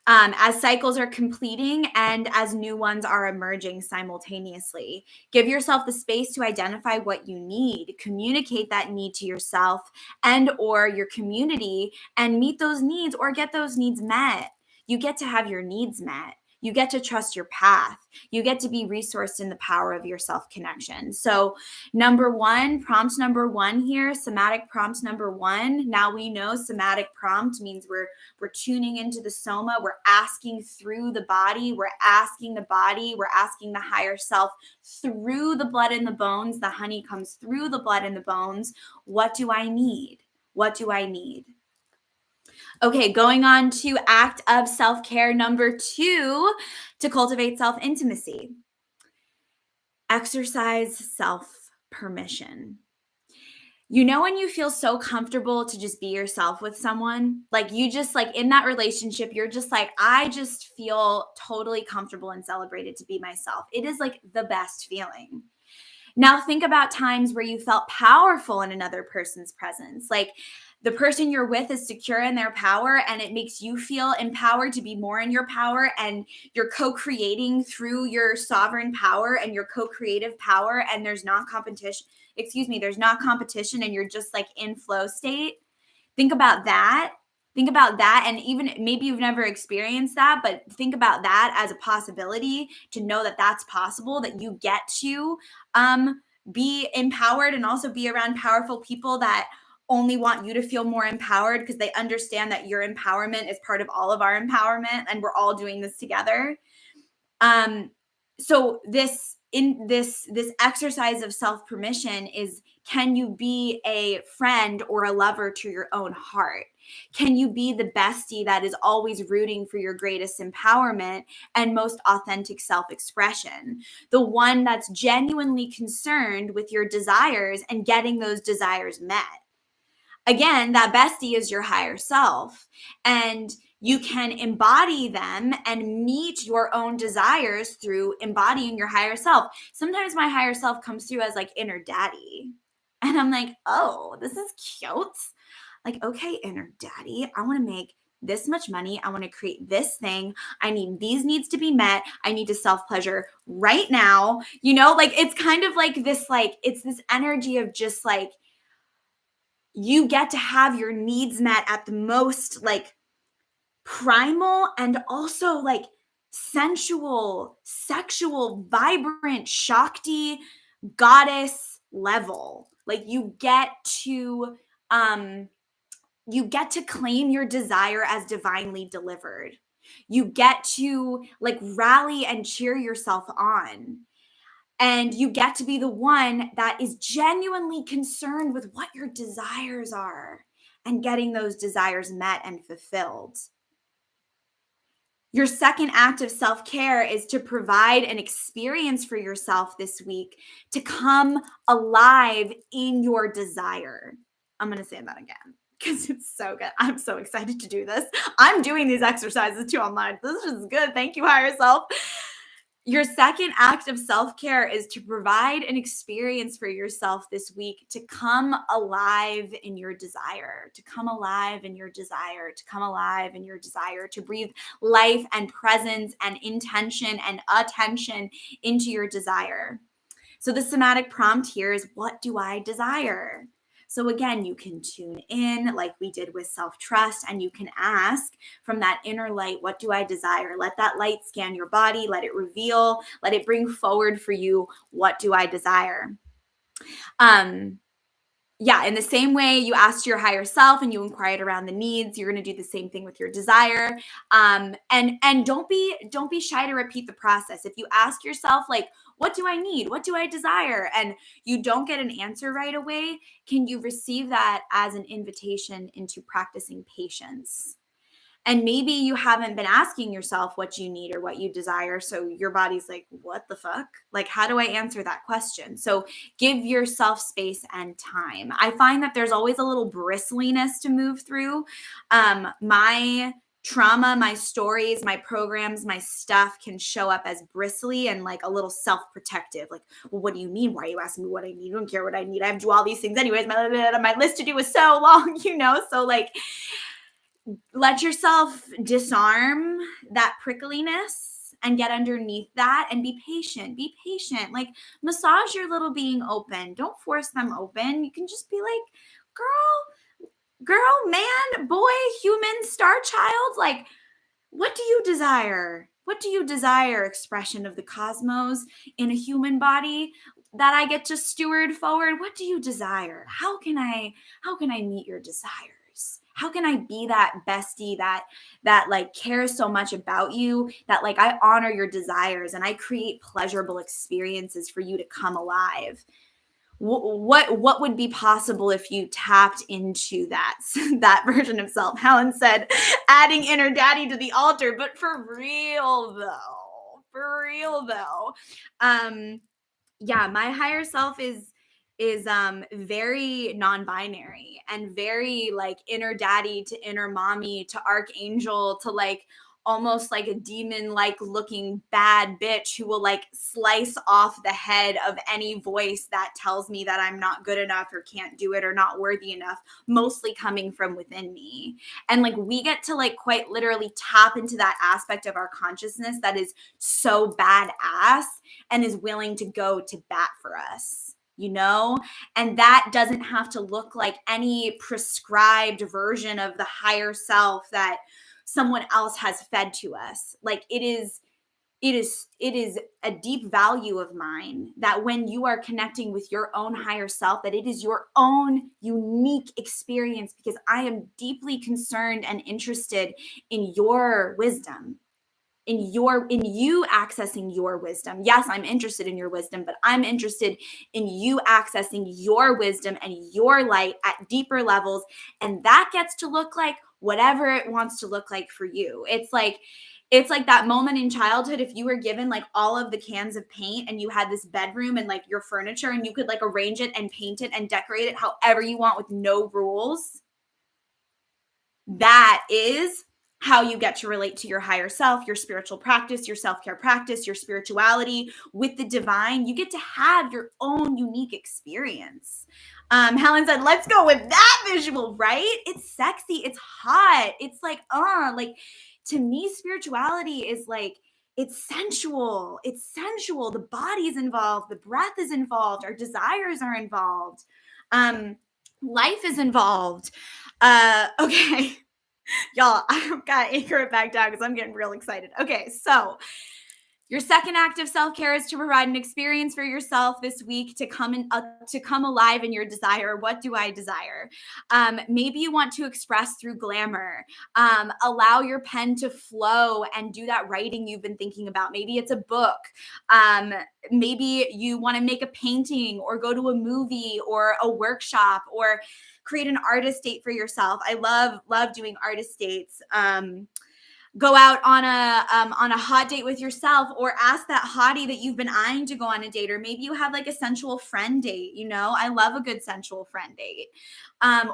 As cycles are completing and as new ones are emerging simultaneously, give yourself the space to identify what you need, communicate that need to yourself and or your community, and meet those needs or get those needs met. You get to have your needs met. You get to trust your path. You get to be resourced in the power of your self-connection. So prompt number one here, somatic prompt number one. Now we know somatic prompt means we're tuning into the soma. We're asking through the body. We're asking the higher self through the blood and the bones. The honey comes through the blood and the bones. What do I need? What do I need? Okay, going on to act of self-care number 2 to cultivate self-intimacy. Exercise self-permission. You know, when you feel so comfortable to just be yourself with someone, like you just like in that relationship, you're just like, I just feel totally comfortable and celebrated to be myself. It is like the best feeling. Now think about times where you felt powerful in another person's presence. Like the person you're with is secure in their power and it makes you feel empowered to be more in your power, and you're co-creating through your sovereign power and your co-creative power, and there's not competition, and you're just like in flow state. Think about that. And even maybe you've never experienced that, but think about that as a possibility, to know that that's possible, that you get to be empowered and also be around powerful people that only want you to feel more empowered because they understand that your empowerment is part of all of our empowerment and we're all doing this together. So this exercise of self-permission is, can you be a friend or a lover to your own heart? Can you be the bestie that is always rooting for your greatest empowerment and most authentic self-expression? The one that's genuinely concerned with your desires and getting those desires met. Again, that bestie is your higher self, and you can embody them and meet your own desires through embodying your higher self. Sometimes my higher self comes through as like inner daddy. And I'm like, oh, this is cute. Like, okay, inner daddy, I want to make this much money. I want to create this thing. I need these needs to be met. I need to self-pleasure right now. Like it's kind of like this, like, it's this energy of just like, you get to have your needs met at the most like primal and also like sensual, sexual, vibrant, Shakti goddess level. Like you get to claim your desire as divinely delivered. You get to like rally and cheer yourself on. And you get to be the one that is genuinely concerned with what your desires are and getting those desires met and fulfilled. Your second act of self-care is to provide an experience for yourself this week to come alive in your desire. I'm going to say that again because it's so good. I'm so excited to do this. I'm doing these exercises too online. This is good. Thank you, higher self. Your second act of self-care is to provide an experience for yourself this week to come alive in your desire, to come alive in your desire, to come alive in your desire, to breathe life and presence and intention and attention into your desire. So the somatic prompt here is, what do I desire? So again, you can tune in like we did with self-trust, and you can ask from that inner light, what do I desire? Let that light scan your body, let it reveal, let it bring forward for you, what do I desire? Yeah, in the same way you asked your higher self and you inquired around the needs, you're going to do the same thing with your desire. And don't be shy to repeat the process. If you ask yourself, like, what do I need? What do I desire? And you don't get an answer right away, can you receive that as an invitation into practicing patience? And maybe you haven't been asking yourself what you need or what you desire. So your body's like, what the fuck? Like, how do I answer that question? So give yourself space and time. I find that there's always a little bristliness to move through. My trauma, my stories, my programs, my stuff can show up as bristly and like a little self-protective. Like, well, what do you mean? Why are you asking me what I need? You don't care what I need. I have to do all these things anyways. My list to do is so long, So like, let yourself disarm that prickliness and get underneath that and be patient. Be patient. Like, massage your little being open. Don't force them open. You can just be like, girl, man, boy, human, star child. Like, what do you desire? What do you desire, expression of the cosmos in a human body that I get to steward forward? What do you desire? How can I meet your desires? How can I be that bestie that like cares so much about you, that like I honor your desires and I create pleasurable experiences for you to come alive? What would be possible if you tapped into that version of self? Helen said, adding inner daddy to the altar, but for real though, yeah, my higher self is very non-binary and very like inner daddy to inner mommy to archangel to like almost like a demon like looking bad bitch who will like slice off the head of any voice that tells me that I'm not good enough or can't do it or not worthy enough, mostly coming from within me. And like we get to like quite literally tap into that aspect of our consciousness that is so badass and is willing to go to bat for us, and that doesn't have to look like any prescribed version of the higher self that someone else has fed to us. Like it is a deep value of mine that when you are connecting with your own higher self, that it is your own unique experience, because I am deeply concerned and interested in your wisdom. in you accessing your wisdom. Yes, I'm interested in your wisdom, but I'm interested in you accessing your wisdom and your light at deeper levels. And that gets to look like whatever it wants to look like for you. It's like that moment in childhood, if you were given like all of the cans of paint and you had this bedroom and like your furniture and you could like arrange it and paint it and decorate it however you want with no rules. That is how you get to relate to your higher self, your spiritual practice, your self-care practice, your spirituality with the divine. You get to have your own unique experience. Helen said, let's go with that visual, right? It's sexy. It's hot. It's like to me, spirituality is like, it's sensual. It's sensual. The body's involved. The breath is involved. Our desires are involved. Life is involved. Okay. Y'all, I've got to anchor it back down because I'm getting real excited. Okay, so your second act of self-care is to provide an experience for yourself this week to come alive in your desire. What do I desire? Maybe you want to express through glamour. Allow your pen to flow and do that writing you've been thinking about. Maybe it's a book. Maybe you want to make a painting or go to a movie or a workshop or create an artist date for yourself. I love doing artist dates. Go out on a hot date with yourself, or ask that hottie that you've been eyeing to go on a date, or maybe you have like a sensual friend date. I love a good sensual friend date.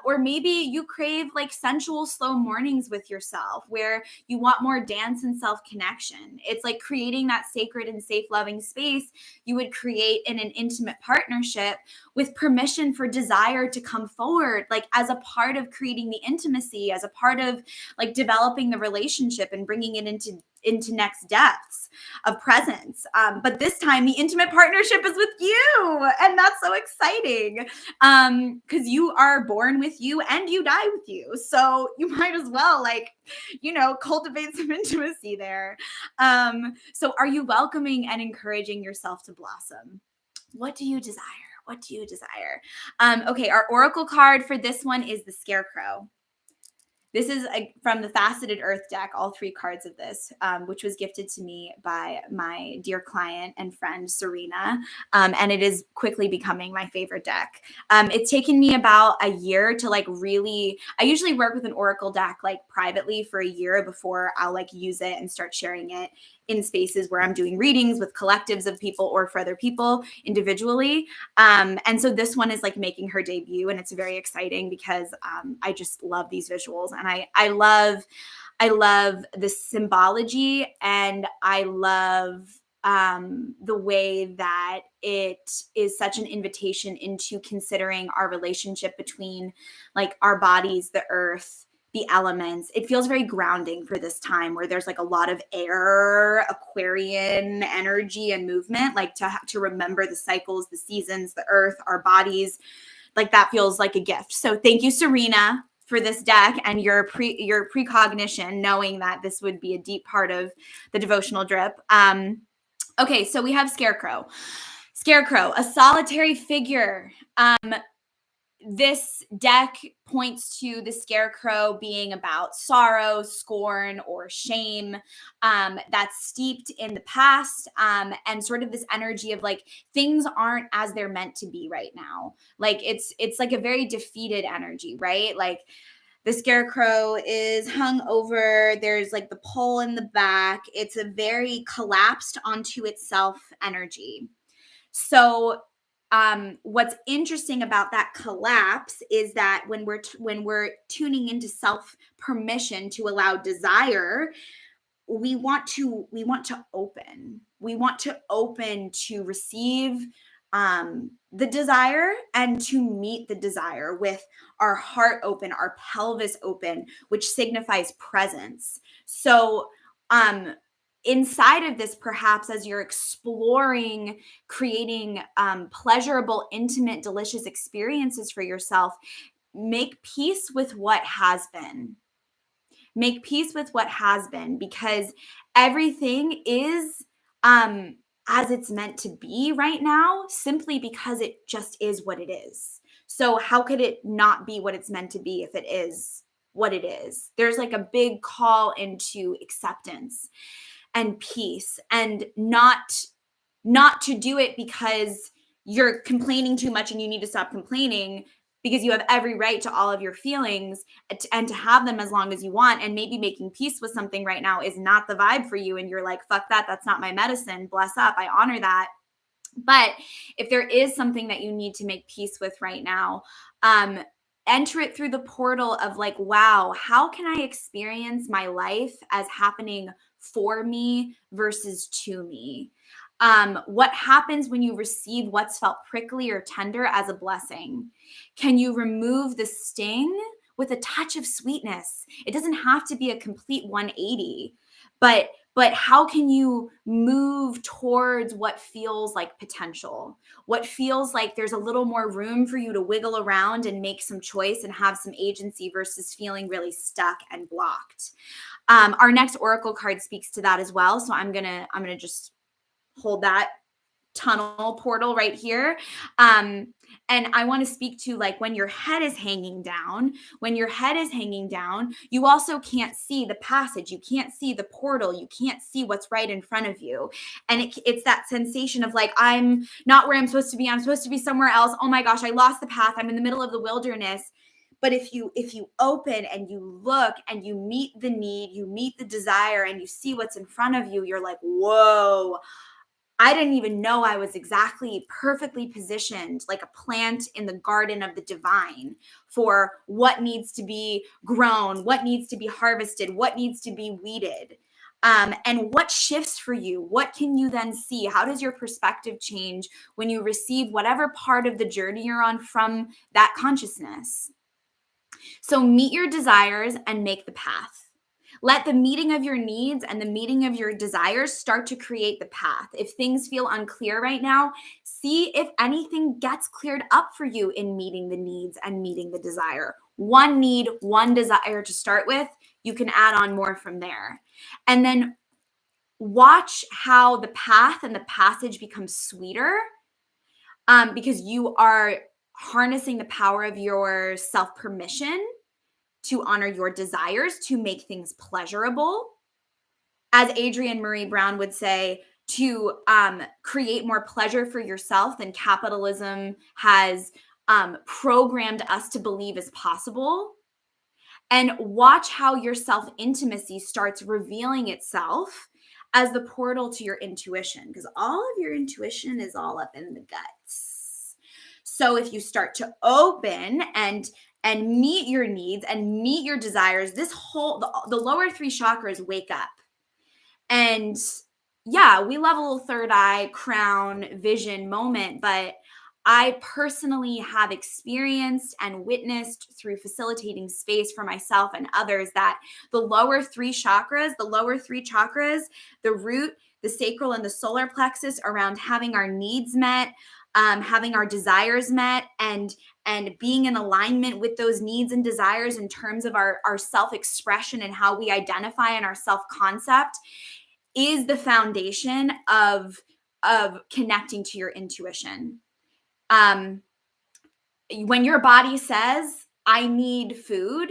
Or maybe you crave like sensual slow mornings with yourself where you want more dance and self-connection. It's like creating that sacred and safe loving space you would create in an intimate partnership with permission for desire to come forward, like as a part of creating the intimacy, as a part of like developing the relationship and bringing it into next depths of presence. But this time the intimate partnership is with you. And that's so exciting because you are born with you and you die with you. So you might as well cultivate some intimacy there. So are you welcoming and encouraging yourself to blossom? What do you desire? What do you desire? Okay, our oracle card for this one is the Scarecrow. This is from the Faceted Earth deck, all 3 cards of this, which was gifted to me by my dear client and friend, Serena. And it is quickly becoming my favorite deck. It's taken me about a year to I usually work with an oracle deck privately for a year before I'll use it and start sharing it in spaces where I'm doing readings with collectives of people or for other people individually. And so this one is making her debut, and it's very exciting because I just love these visuals, and I love the symbology, and I love the way that it is such an invitation into considering our relationship between our bodies, the earth, the elements. It feels very grounding for this time where there's a lot of air, Aquarian energy and movement, to remember the cycles, the seasons, the earth, our bodies. That feels like a gift. So thank you, Serena, for this deck and your precognition, knowing that this would be a deep part of the devotional drip. Okay, so we have Scarecrow. Scarecrow, a solitary figure. This deck points to the Scarecrow being about sorrow, scorn, or shame that's steeped in the past, and sort of this energy of things aren't as they're meant to be right now. It's a very defeated energy, right? The Scarecrow is hung over. There's the pole in the back. It's a very collapsed onto itself energy. So what's interesting about that collapse is that when we're tuning into self permission to allow desire, we want to open. We want to open to receive the desire and to meet the desire with our heart open, our pelvis open, which signifies presence. So inside of this, perhaps as you're exploring creating pleasurable, intimate, delicious experiences for yourself, make peace with what has been. Make peace with what has been, because everything is as it's meant to be right now, simply because it just is what it is. So how could it not be what it's meant to be if it is what it is? There's a big call into acceptance. and peace, and not to do it because you're complaining too much and you need to stop complaining, because you have every right to all of your feelings and to have them as long as you want. And maybe making peace with something right now is not the vibe for you. And you're like, fuck that. That's not my medicine. Bless up. I honor that. But if there is something that you need to make peace with right now, enter it through the portal of like, wow, how can I experience my life as happening for me versus to me? What happens when you receive what's felt prickly or tender as a blessing? Can you remove the sting with a touch of sweetness? It doesn't have to be a complete 180, but how can you move towards what feels like potential? What feels like there's a little more room for you to wiggle around and make some choice and have some agency versus feeling really stuck and blocked. Our next oracle card speaks to that as well. So I'm gonna just hold that tunnel portal right here. And I want to speak to like when your head is hanging down, you also can't see the passage. You can't see the portal. You can't see what's right in front of you. And it's that sensation of like, I'm not where I'm supposed to be. I'm supposed to be somewhere else. Oh my gosh, I lost the path. I'm in the middle of the wilderness. But if you open and you look and you meet the need, you meet the desire, and you see what's in front of you, you're like, whoa, I didn't even know I was exactly perfectly positioned like a plant in the garden of the divine for what needs to be grown, what needs to be harvested, what needs to be weeded. And what shifts for you? What can you then see? How does your perspective change when you receive whatever part of the journey you're on from that consciousness? So meet your desires and make the path. Let the meeting of your needs and the meeting of your desires start to create the path. If things feel unclear right now, see if anything gets cleared up for you in meeting the needs and meeting the desire. One need, one desire to start with, you can add on more from there. And then watch how the path and the passage becomes sweeter, because you are harnessing the power of your self-permission to honor your desires, to make things pleasurable. As Adrienne Marie Brown would say, to create more pleasure for yourself than capitalism has programmed us to believe is possible. And watch how your self-intimacy starts revealing itself as the portal to your intuition, because all of your intuition is all up in the guts. So if you start to open and meet your needs and meet your desires, this whole the lower three chakras wake up. And yeah, we love a little third eye, crown, vision moment, but I personally have experienced and witnessed through facilitating space for myself and others that the lower three chakras, the root, the sacral, and the solar plexus, around having our needs met, having our desires met, and being in alignment with those needs and desires in terms of our self-expression and how we identify in our self-concept, is the foundation of connecting to your intuition. When your body says, I need food,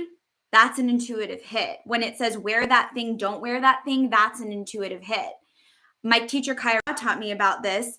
that's an intuitive hit. When it says, wear that thing, don't wear that thing, that's an intuitive hit. My teacher, Kyra, taught me about this.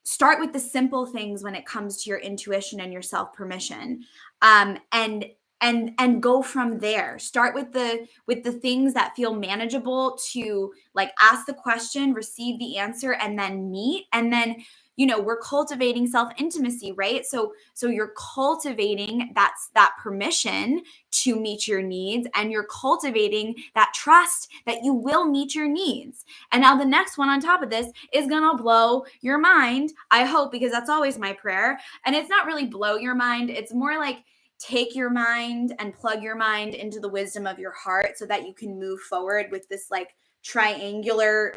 Start with the simple things when it comes to your intuition and your self-permission. And go from there. Start with the things that feel manageable, to like ask the question, receive the answer, and then meet. And then, we're cultivating self-intimacy, right? So you're cultivating that permission to meet your needs, and you're cultivating that trust that you will meet your needs. And now the next one on top of this is gonna blow your mind, I hope, because that's always my prayer. And it's not really blow your mind. It's more like take your mind and plug your mind into the wisdom of your heart so that you can move forward with this like triangular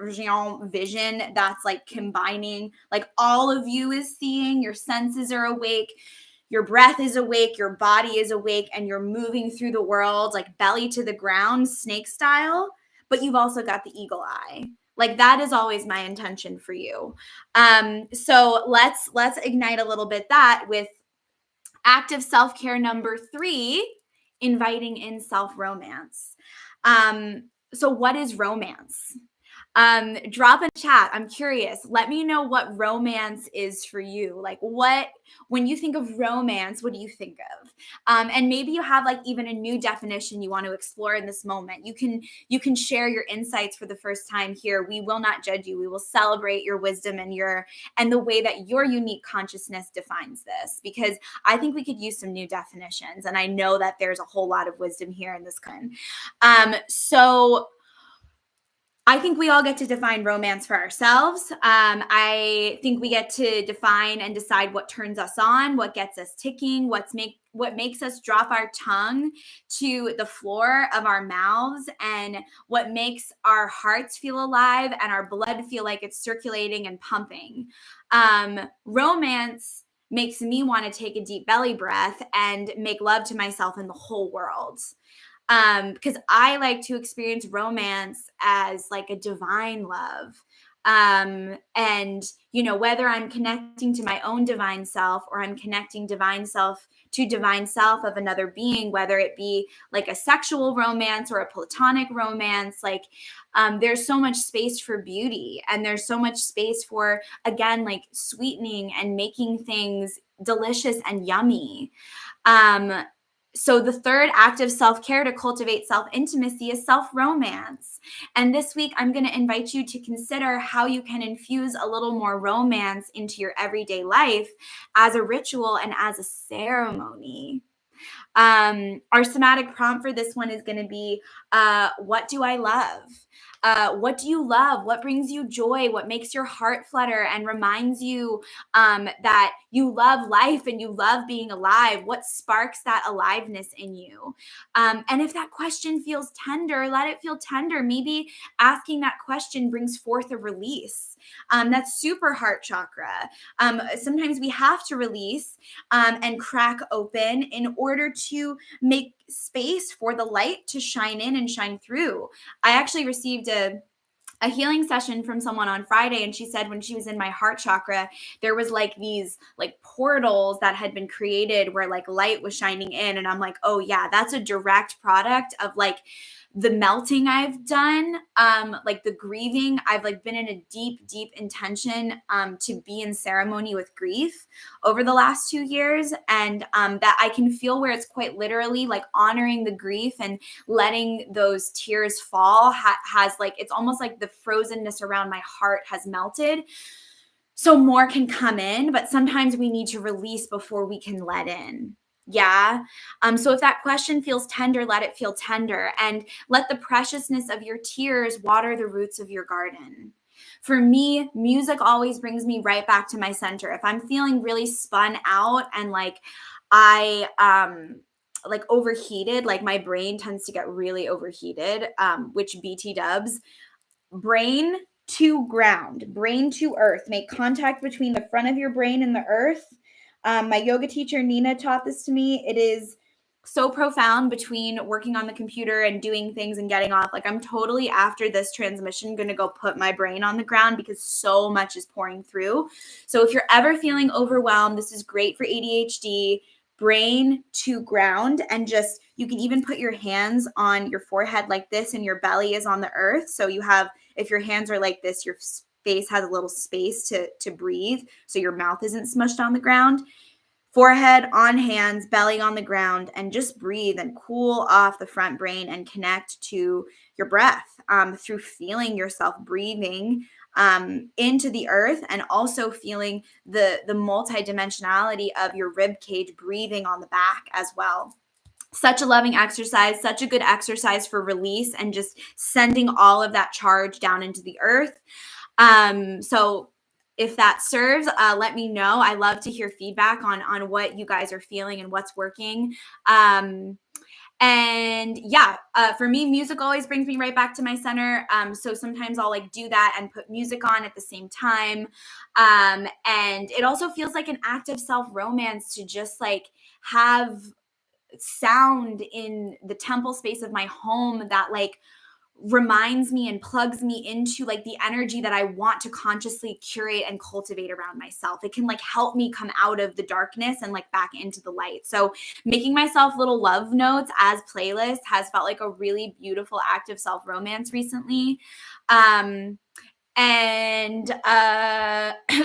vision that's like combining, like all of you is seeing, your senses are awake, your breath is awake, your body is awake, and you're moving through the world like belly to the ground, snake style, but you've also got the eagle eye. Like that is always my intention for you. So let's ignite a little bit that with active self-care number 3, inviting in self-romance. So what is romance? Drop a chat. I'm curious. Let me know what romance is for you. Like, when you think of romance, what do you think of? And maybe you have like even a new definition you want to explore in this moment. You can share your insights for the first time here. We will not judge you. We will celebrate your wisdom and the way that your unique consciousness defines this, because I think we could use some new definitions. And I know that there's a whole lot of wisdom here in this kind. So I think we all get to define romance for ourselves. I think we get to define and decide what turns us on, what gets us ticking, what makes us drop our tongue to the floor of our mouths, and what makes our hearts feel alive and our blood feel like it's circulating and pumping. Romance makes me want to take a deep belly breath and make love to myself and the whole world. Because I like to experience romance as like a divine love. And whether I'm connecting to my own divine self or I'm connecting divine self to divine self of another being, whether it be like a sexual romance or a platonic romance, like there's so much space for beauty, and there's so much space for, again, like sweetening and making things delicious and yummy. So the third act of self-care to cultivate self-intimacy is self-romance. And this week, I'm going to invite you to consider how you can infuse a little more romance into your everyday life as a ritual and as a ceremony. Our somatic prompt for this one is going to be, what do I love? What do you love? What brings you joy? What makes your heart flutter and reminds you that you love life and you love being alive? What sparks that aliveness in you? And if that question feels tender, let it feel tender. Maybe asking that question brings forth a release. That's super heart chakra. Sometimes we have to release and crack open in order to make space for the light to shine in and shine through. I actually received a healing session from someone on Friday, and she said when she was in my heart chakra, there was like these like portals that had been created where like light was shining in. And I'm like, oh yeah, that's a direct product of like the melting I've done, like the grieving. I've like been in a deep, deep intention to be in ceremony with grief over the last 2 years. And that I can feel where it's quite literally like honoring the grief and letting those tears fall has like, it's almost like the frozenness around my heart has melted. So more can come in, but sometimes we need to release before we can let in. Yeah. So if that question feels tender, let it feel tender, and let the preciousness of your tears water the roots of your garden. For me, music always brings me right back to my center. If I'm feeling really spun out and like I like overheated, like my brain tends to get really overheated, which BT dubs. Brain to ground, brain to earth. Make contact between the front of your brain and the earth. My yoga teacher, Nina, taught this to me. It is so profound between working on the computer and doing things and getting off. Like I'm totally, after this transmission, going to go put my brain on the ground because so much is pouring through. So if you're ever feeling overwhelmed, this is great for ADHD. Brain to ground, and just, you can even put your hands on your forehead like this and your belly is on the earth. So you have, if your hands are like this, your face has a little space to breathe, so your mouth isn't smushed on the ground. Forehead on hands, belly on the ground, and just breathe and cool off the front brain and connect to your breath through feeling yourself breathing into the earth, and also feeling the multidimensionality of your rib cage breathing on the back as well. Such a loving exercise, such a good exercise for release and just sending all of that charge down into the earth. So if that serves, let me know. I love to hear feedback on what you guys are feeling and what's working. And yeah, for me, music always brings me right back to my center. So sometimes I'll like do that and put music on at the same time. And it also feels like an act of self-romance to just like have sound in the temple space of my home that like reminds me and plugs me into like the energy that I want to consciously curate and cultivate around myself. It can like help me come out of the darkness and like back into the light. So making myself little love notes as playlists has felt like a really beautiful act of self-romance recently. And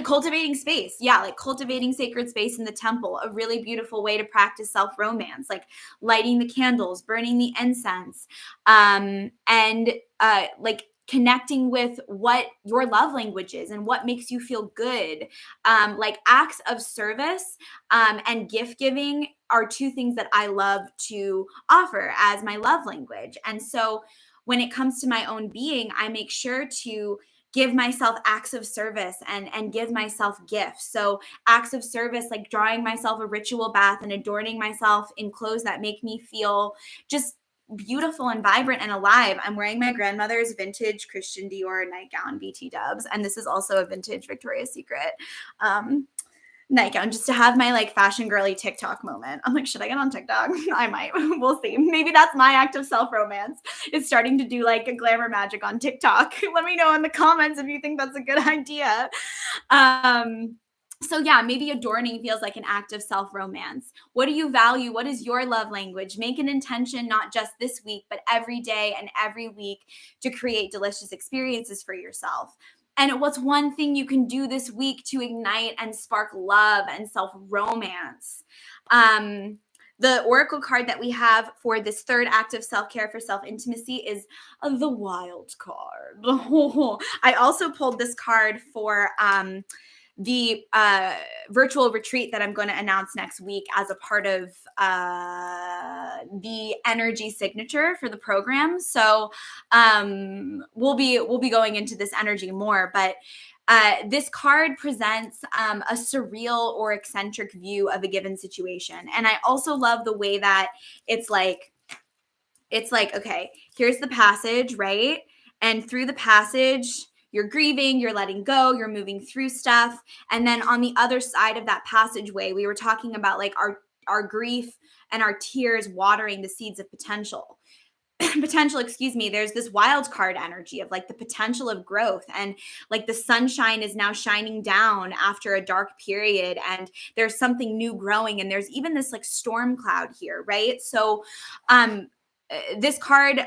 cultivating space, like cultivating sacred space in the temple, a really beautiful way to practice self-romance, like lighting the candles, burning the incense, and like connecting with what your love language is and what makes you feel good. Like acts of service and gift giving are two things that I love to offer as my love language. And so when it comes to my own being, I make sure to give myself acts of service and give myself gifts. So acts of service, like drawing myself a ritual bath and adorning myself in clothes that make me feel just beautiful and vibrant and alive. I'm wearing my grandmother's vintage Christian Dior nightgown, BT dubs. And this is also a vintage Victoria's Secret nightgown, just to have my like fashion girly TikTok moment. I'm like, should I get on TikTok? I might. We'll see. Maybe that's my act of self-romance. It's starting to do like a glamour magic on TikTok. Let me know in the comments if you think that's a good idea. So yeah, maybe adorning feels like an act of self-romance. What do you value? What is your love language? Make an intention, not just this week, but every day and every week to create delicious experiences for yourself. And what's one thing you can do this week to ignite and spark love and self-romance? The oracle card that we have for this third act of self-care for self-intimacy is the wild card. I also pulled this card for the virtual retreat that I'm going to announce next week as a part of the energy signature for the program. So we'll be going into this energy more, but this card presents a surreal or eccentric view of a given situation. And I also love the way that it's like, okay, here's the passage, right? And through the passage, you're grieving, you're letting go, you're moving through stuff. And then on the other side of that passageway, we were talking about like our grief and our tears watering the seeds of potential. There's this wild card energy of like the potential of growth, and like the sunshine is now shining down after a dark period, and there's something new growing, and there's even this like storm cloud here, right? So this card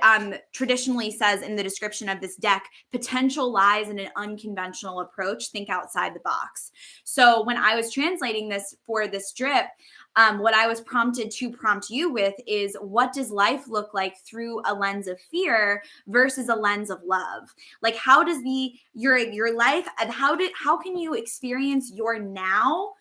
traditionally says in the description of this deck, potential lies in an unconventional approach. Think outside the box. So when I was translating this for this drip, what I was prompted to prompt you with is, what does life look like through a lens of fear versus a lens of love? Like, how does your life, and how can you experience your now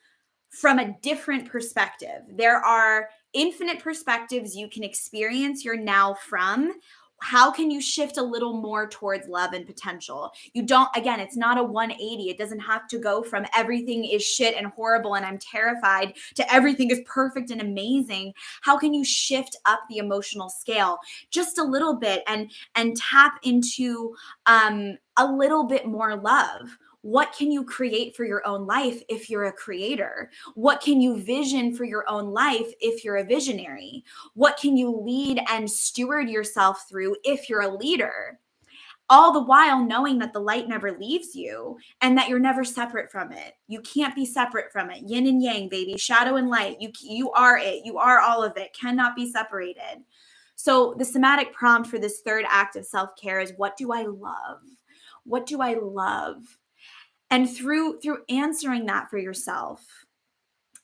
from a different perspective? There are infinite perspectives you can experience your now from. How can you shift a little more towards love and potential? Again, it's not a 180. It doesn't have to go from everything is shit and horrible and I'm terrified to everything is perfect and amazing. How can you shift up the emotional scale just a little bit and tap into a little bit more love? What can you create for your own life if you're a creator? What can you vision for your own life if you're a visionary? What can you lead and steward yourself through if you're a leader? All the while knowing that the light never leaves you and that you're never separate from it. You can't be separate from it. Yin and yang, baby, shadow and light. You are it. You are all of it. Cannot be separated. So the somatic prompt for this third act of self-care is, what do I love? What do I love? And through answering that for yourself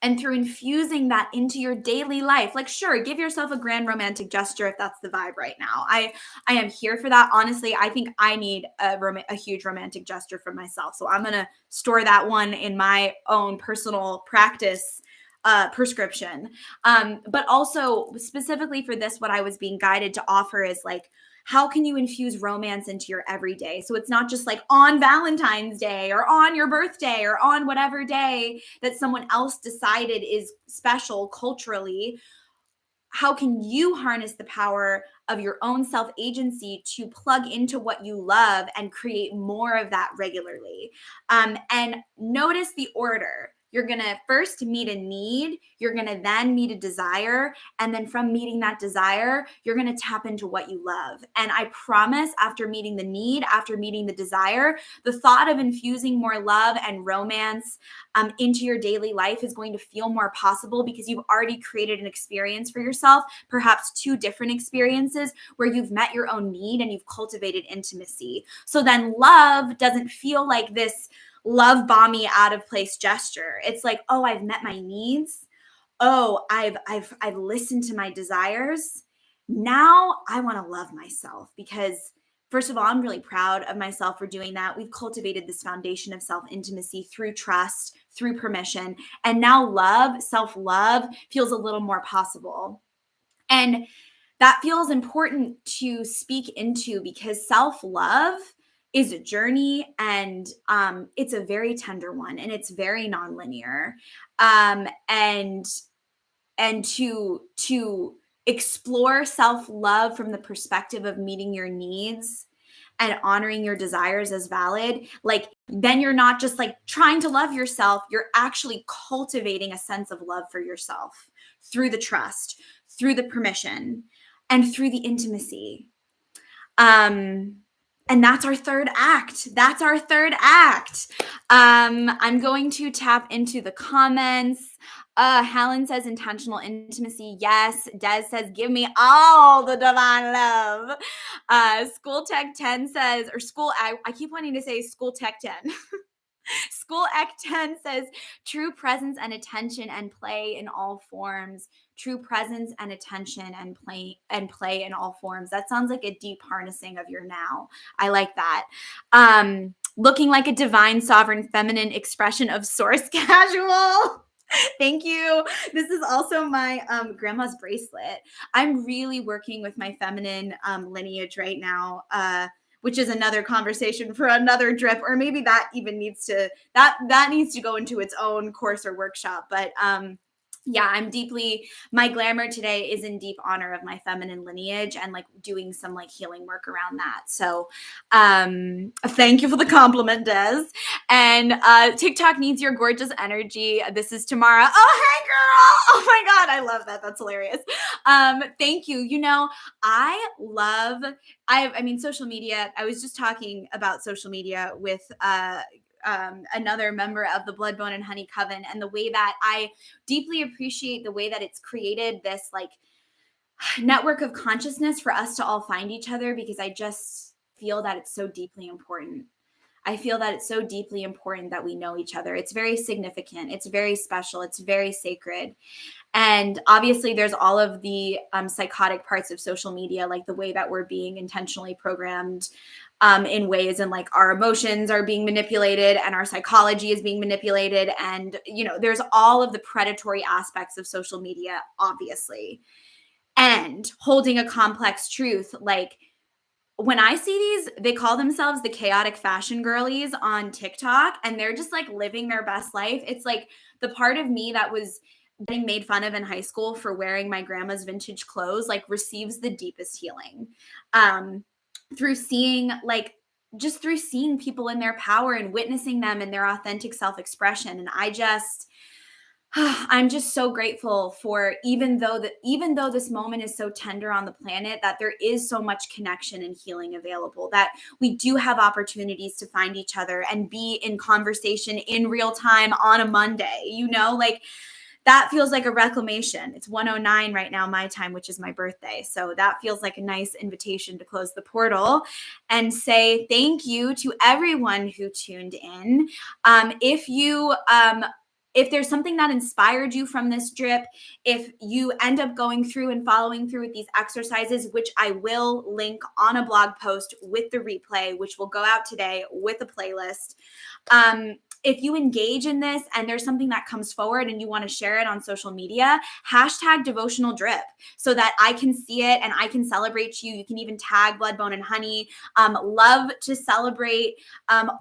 and through infusing that into your daily life, like, sure, give yourself a grand romantic gesture if that's the vibe right now. I am here for that. Honestly, I think I need a huge romantic gesture for myself. So I'm going to store that one in my own personal practice prescription. But also specifically for this, what I was being guided to offer is like, how can you infuse romance into your everyday? So it's not just like on Valentine's Day or on your birthday or on whatever day that someone else decided is special culturally. How can you harness the power of your own self-agency to plug into what you love and create more of that regularly? And notice the order. You're going to first meet a need. You're going to then meet a desire. And then from meeting that desire, you're going to tap into what you love. And I promise, after meeting the need, after meeting the desire, the thought of infusing more love and romance into your daily life is going to feel more possible, because you've already created an experience for yourself, perhaps two different experiences where you've met your own need and you've cultivated intimacy. So then love doesn't feel like this love bomby out of place gesture. It's like, oh, I've met my needs. Oh, I've listened to my desires. Now I want to love myself, because first of all, I'm really proud of myself for doing that. We've cultivated this foundation of self-intimacy through trust, through permission, and now love, self-love feels a little more possible. And that feels important to speak into, because self-love is a journey, and it's a very tender one, and it's very nonlinear. And to explore self-love from the perspective of meeting your needs and honoring your desires as valid, like, then you're not just like trying to love yourself, you're actually cultivating a sense of love for yourself through the trust, through the permission, and through the intimacy. And that's our third act. That's our third act. I'm going to tap into the comments. Helen says intentional intimacy. Yes. Des says, give me all the divine love. School Tech 10 says, or school, I keep wanting to say School Tech 10. School Ec 10 says, true presence and attention and play in all forms. True presence and attention and play in all forms. That sounds like a deep harnessing of your now. I like that. Looking like a divine, sovereign, feminine expression of source casual. Thank you. This is also my grandma's bracelet. I'm really working with my feminine lineage right now, which is another conversation for another drip, or maybe that even needs to go into its own course or workshop. But yeah, my glamour today is in deep honor of my feminine lineage, and like doing some like healing work around that. So thank you for the compliment, Des. And TikTok needs your gorgeous energy. This is Tamara. Oh, hey girl. Oh my God. I love that. That's hilarious. Thank you. You know, I mean, social media. I was just talking about social media with another member of the Blood, Bone, and Honey Coven, and the way that I deeply appreciate the way that it's created this like network of consciousness for us to all find each other, because I just feel that it's so deeply important. I feel that it's so deeply important that we know each other. It's very significant. It's very special. It's very sacred. And obviously there's all of the psychotic parts of social media, like the way that we're being intentionally programmed in ways, and like our emotions are being manipulated and our psychology is being manipulated. And, you know, there's all of the predatory aspects of social media, obviously. And holding a complex truth, like when I see these, they call themselves the chaotic fashion girlies on TikTok, and they're just like living their best life. It's like the part of me that was getting made fun of in high school for wearing my grandma's vintage clothes, like receives the deepest healing through seeing people in their power and witnessing them in their authentic self-expression. And I'm just so grateful for, even though this moment is so tender on the planet, that there is so much connection and healing available, that we do have opportunities to find each other and be in conversation in real time on a Monday, you know, like that feels like a reclamation. It's 1:09 right now, my time, which is my birthday. So that feels like a nice invitation to close the portal and say thank you to everyone who tuned in. If there's something that inspired you from this drip, if you end up going through and following through with these exercises, which I will link on a blog post with the replay, which will go out today with a playlist. If you engage in this and there's something that comes forward and you want to share it on social media, hashtag devotional drip so that I can see it and I can celebrate you. You can even tag Blood, Bone, and Honey. Love to celebrate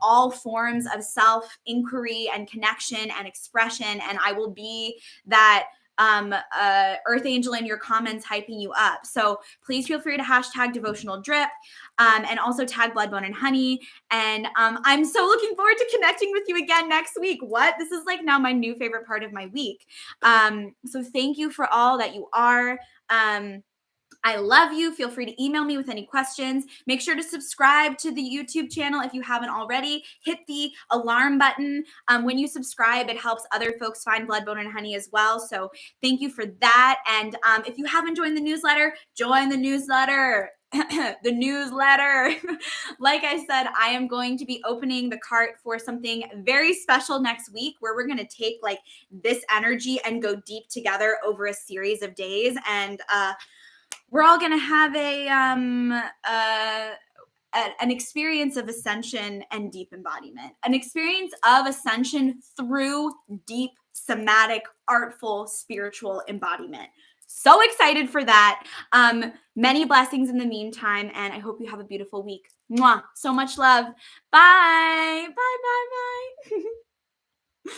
all forms of self-inquiry and connection and expression. And I will be that Earth Angel in your comments hyping you up. So please feel free to hashtag devotional drip, and also tag Blood, Bone, and Honey. And I'm so looking forward to connecting with you again next week. What? This is like now my new favorite part of my week. So thank you for all that you are. I love you. Feel free to email me with any questions. Make sure to subscribe to the YouTube channel if you haven't already. Hit the alarm button. When you subscribe, it helps other folks find Blood, Bone, and Honey as well. So thank you for that. And if you haven't joined the newsletter, join the newsletter. The newsletter. Like I said, I am going to be opening the cart for something very special next week where we're going to take like this energy and go deep together over a series of days. And we're all going to have an experience of ascension and deep embodiment, an experience of ascension through deep, somatic, artful, spiritual embodiment. So excited for that. Many blessings in the meantime, and I hope you have a beautiful week. Mwah. So much love. Bye. Bye, bye, bye.